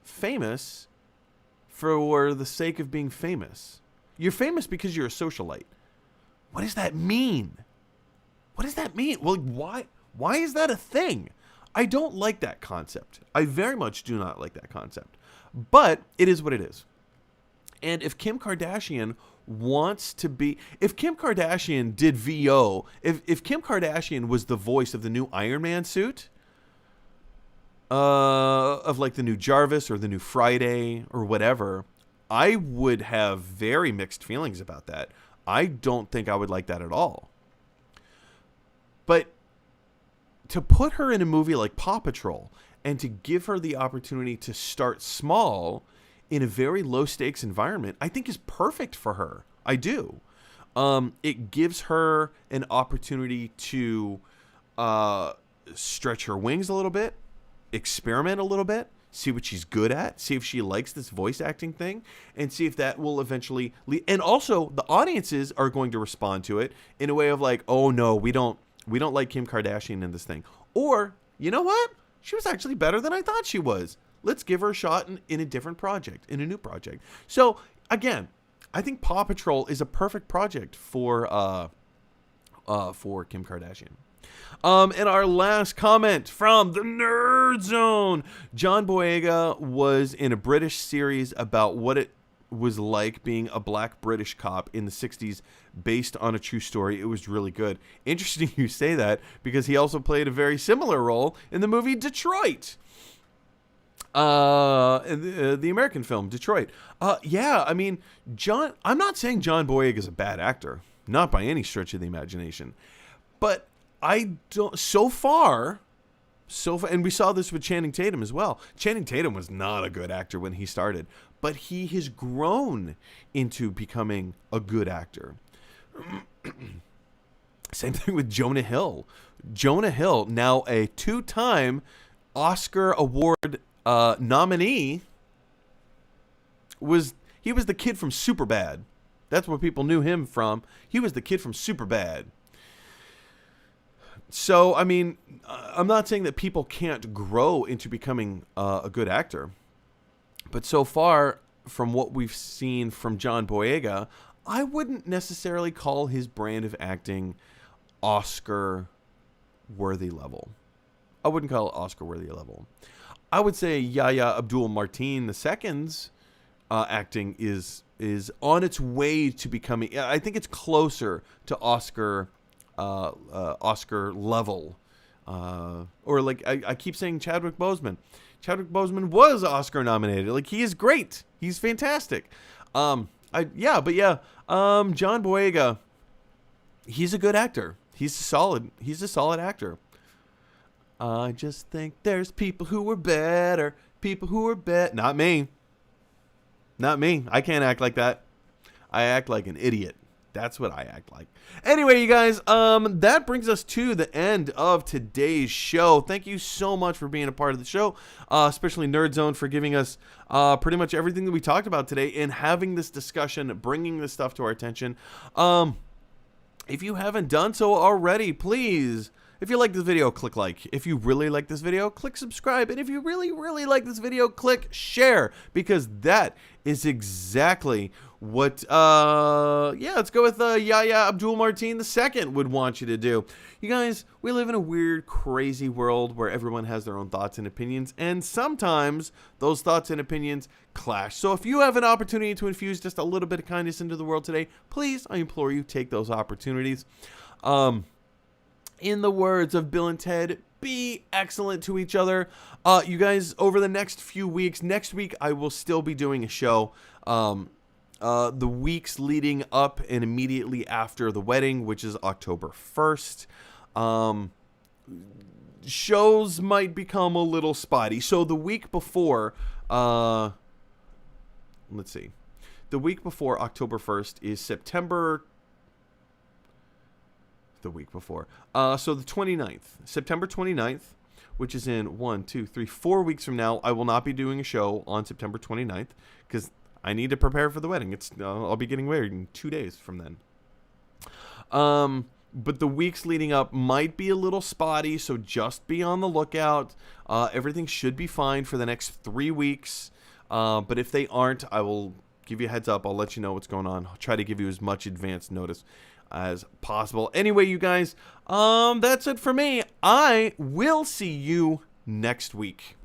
famous for the sake of being famous. You're famous because you're a socialite. What does that mean? What does that mean? Well, why is that a thing? I don't like that concept. I very much do not like that concept. But it is what it is. And if Kim Kardashian wants to be... If Kim Kardashian did VO... If Kim Kardashian was the voice of the new Iron Man suit... of like the new Jarvis or the new Friday or whatever... I would have very mixed feelings about that. I don't think I would like that at all. But to put her in a movie like Paw Patrol and to give her the opportunity to start small in a very low stakes environment, I think is perfect for her. I do. It gives her an opportunity to stretch her wings a little bit, experiment a little bit, see what she's good at, see if she likes this voice acting thing, and see if that will eventually lead. And also, the audiences are going to respond to it in a way of like, oh no, we don't like Kim Kardashian in this thing. Or, you know what? She was actually better than I thought she was. Let's give her a shot in a different project, in a new project. So, again, I think Paw Patrol is a perfect project for Kim Kardashian. And our last comment from the Nerd Zone. John Boyega was in a British series about what it was like being a black British cop in the 60s based on a true story. It was really good. Interesting you say that because he also played a very similar role in the movie Detroit. The American film Detroit. Yeah, I mean, I'm not saying John Boyega is a bad actor. Not by any stretch of the imagination. But I don't, so far, and we saw this with Channing Tatum as well. Channing Tatum was not a good actor when he started, but he has grown into becoming a good actor. Same thing with Jonah Hill. Jonah Hill, now a 2-time Oscar Award nominee, was the kid from Superbad. That's what people knew him from. He was the kid from Superbad. So, I mean, I'm not saying that people can't grow into becoming a good actor. But so far, from what we've seen from John Boyega, I wouldn't necessarily call his brand of acting Oscar-worthy level. I wouldn't call it Oscar-worthy level. I would say Yahya Abdul-Mateen II's acting is on its way to becoming... I think it's closer to Oscar level, or like I keep saying Chadwick Boseman. Chadwick Boseman was Oscar nominated. Like, he is great. He's fantastic. John Boyega, he's a good actor. He's a solid actor. I just think there's people who are better. Not me. I can't act like that. I act like an idiot. That's what I act like. Anyway, you guys, that brings us to the end of today's show. Thank you so much for being a part of the show, especially Nerd Zone for giving us pretty much everything that we talked about today and having this discussion, bringing this stuff to our attention. If you haven't done so already, please, if you like this video, click like. If you really like this video, click subscribe. And if you really, really like this video, click share, because that is exactly what, let's go with Yahya Abdul Martin II would want you to do. You guys, we live in a weird, crazy world where everyone has their own thoughts and opinions, and sometimes those thoughts and opinions clash. So if you have an opportunity to infuse just a little bit of kindness into the world today, please, I implore you, take those opportunities. In the words of Bill and Ted, be excellent to each other. You guys, over the next few weeks, next week I will still be doing a show. The weeks leading up and immediately after the wedding, which is October 1st, shows might become a little spotty. So the week before, the week before October 1st is September. The week before. So the 29th, September 29th, which is in 4 weeks from now. I will not be doing a show on September 29th because I need to prepare for the wedding. I'll be getting married in 2 days from then. But the weeks leading up might be a little spotty, so just be on the lookout. Everything should be fine for the next 3 weeks. But if they aren't, I will give you a heads up. I'll let you know what's going on. I'll try to give you as much advance notice as possible. Anyway, you guys, that's it for me. I will see you next week.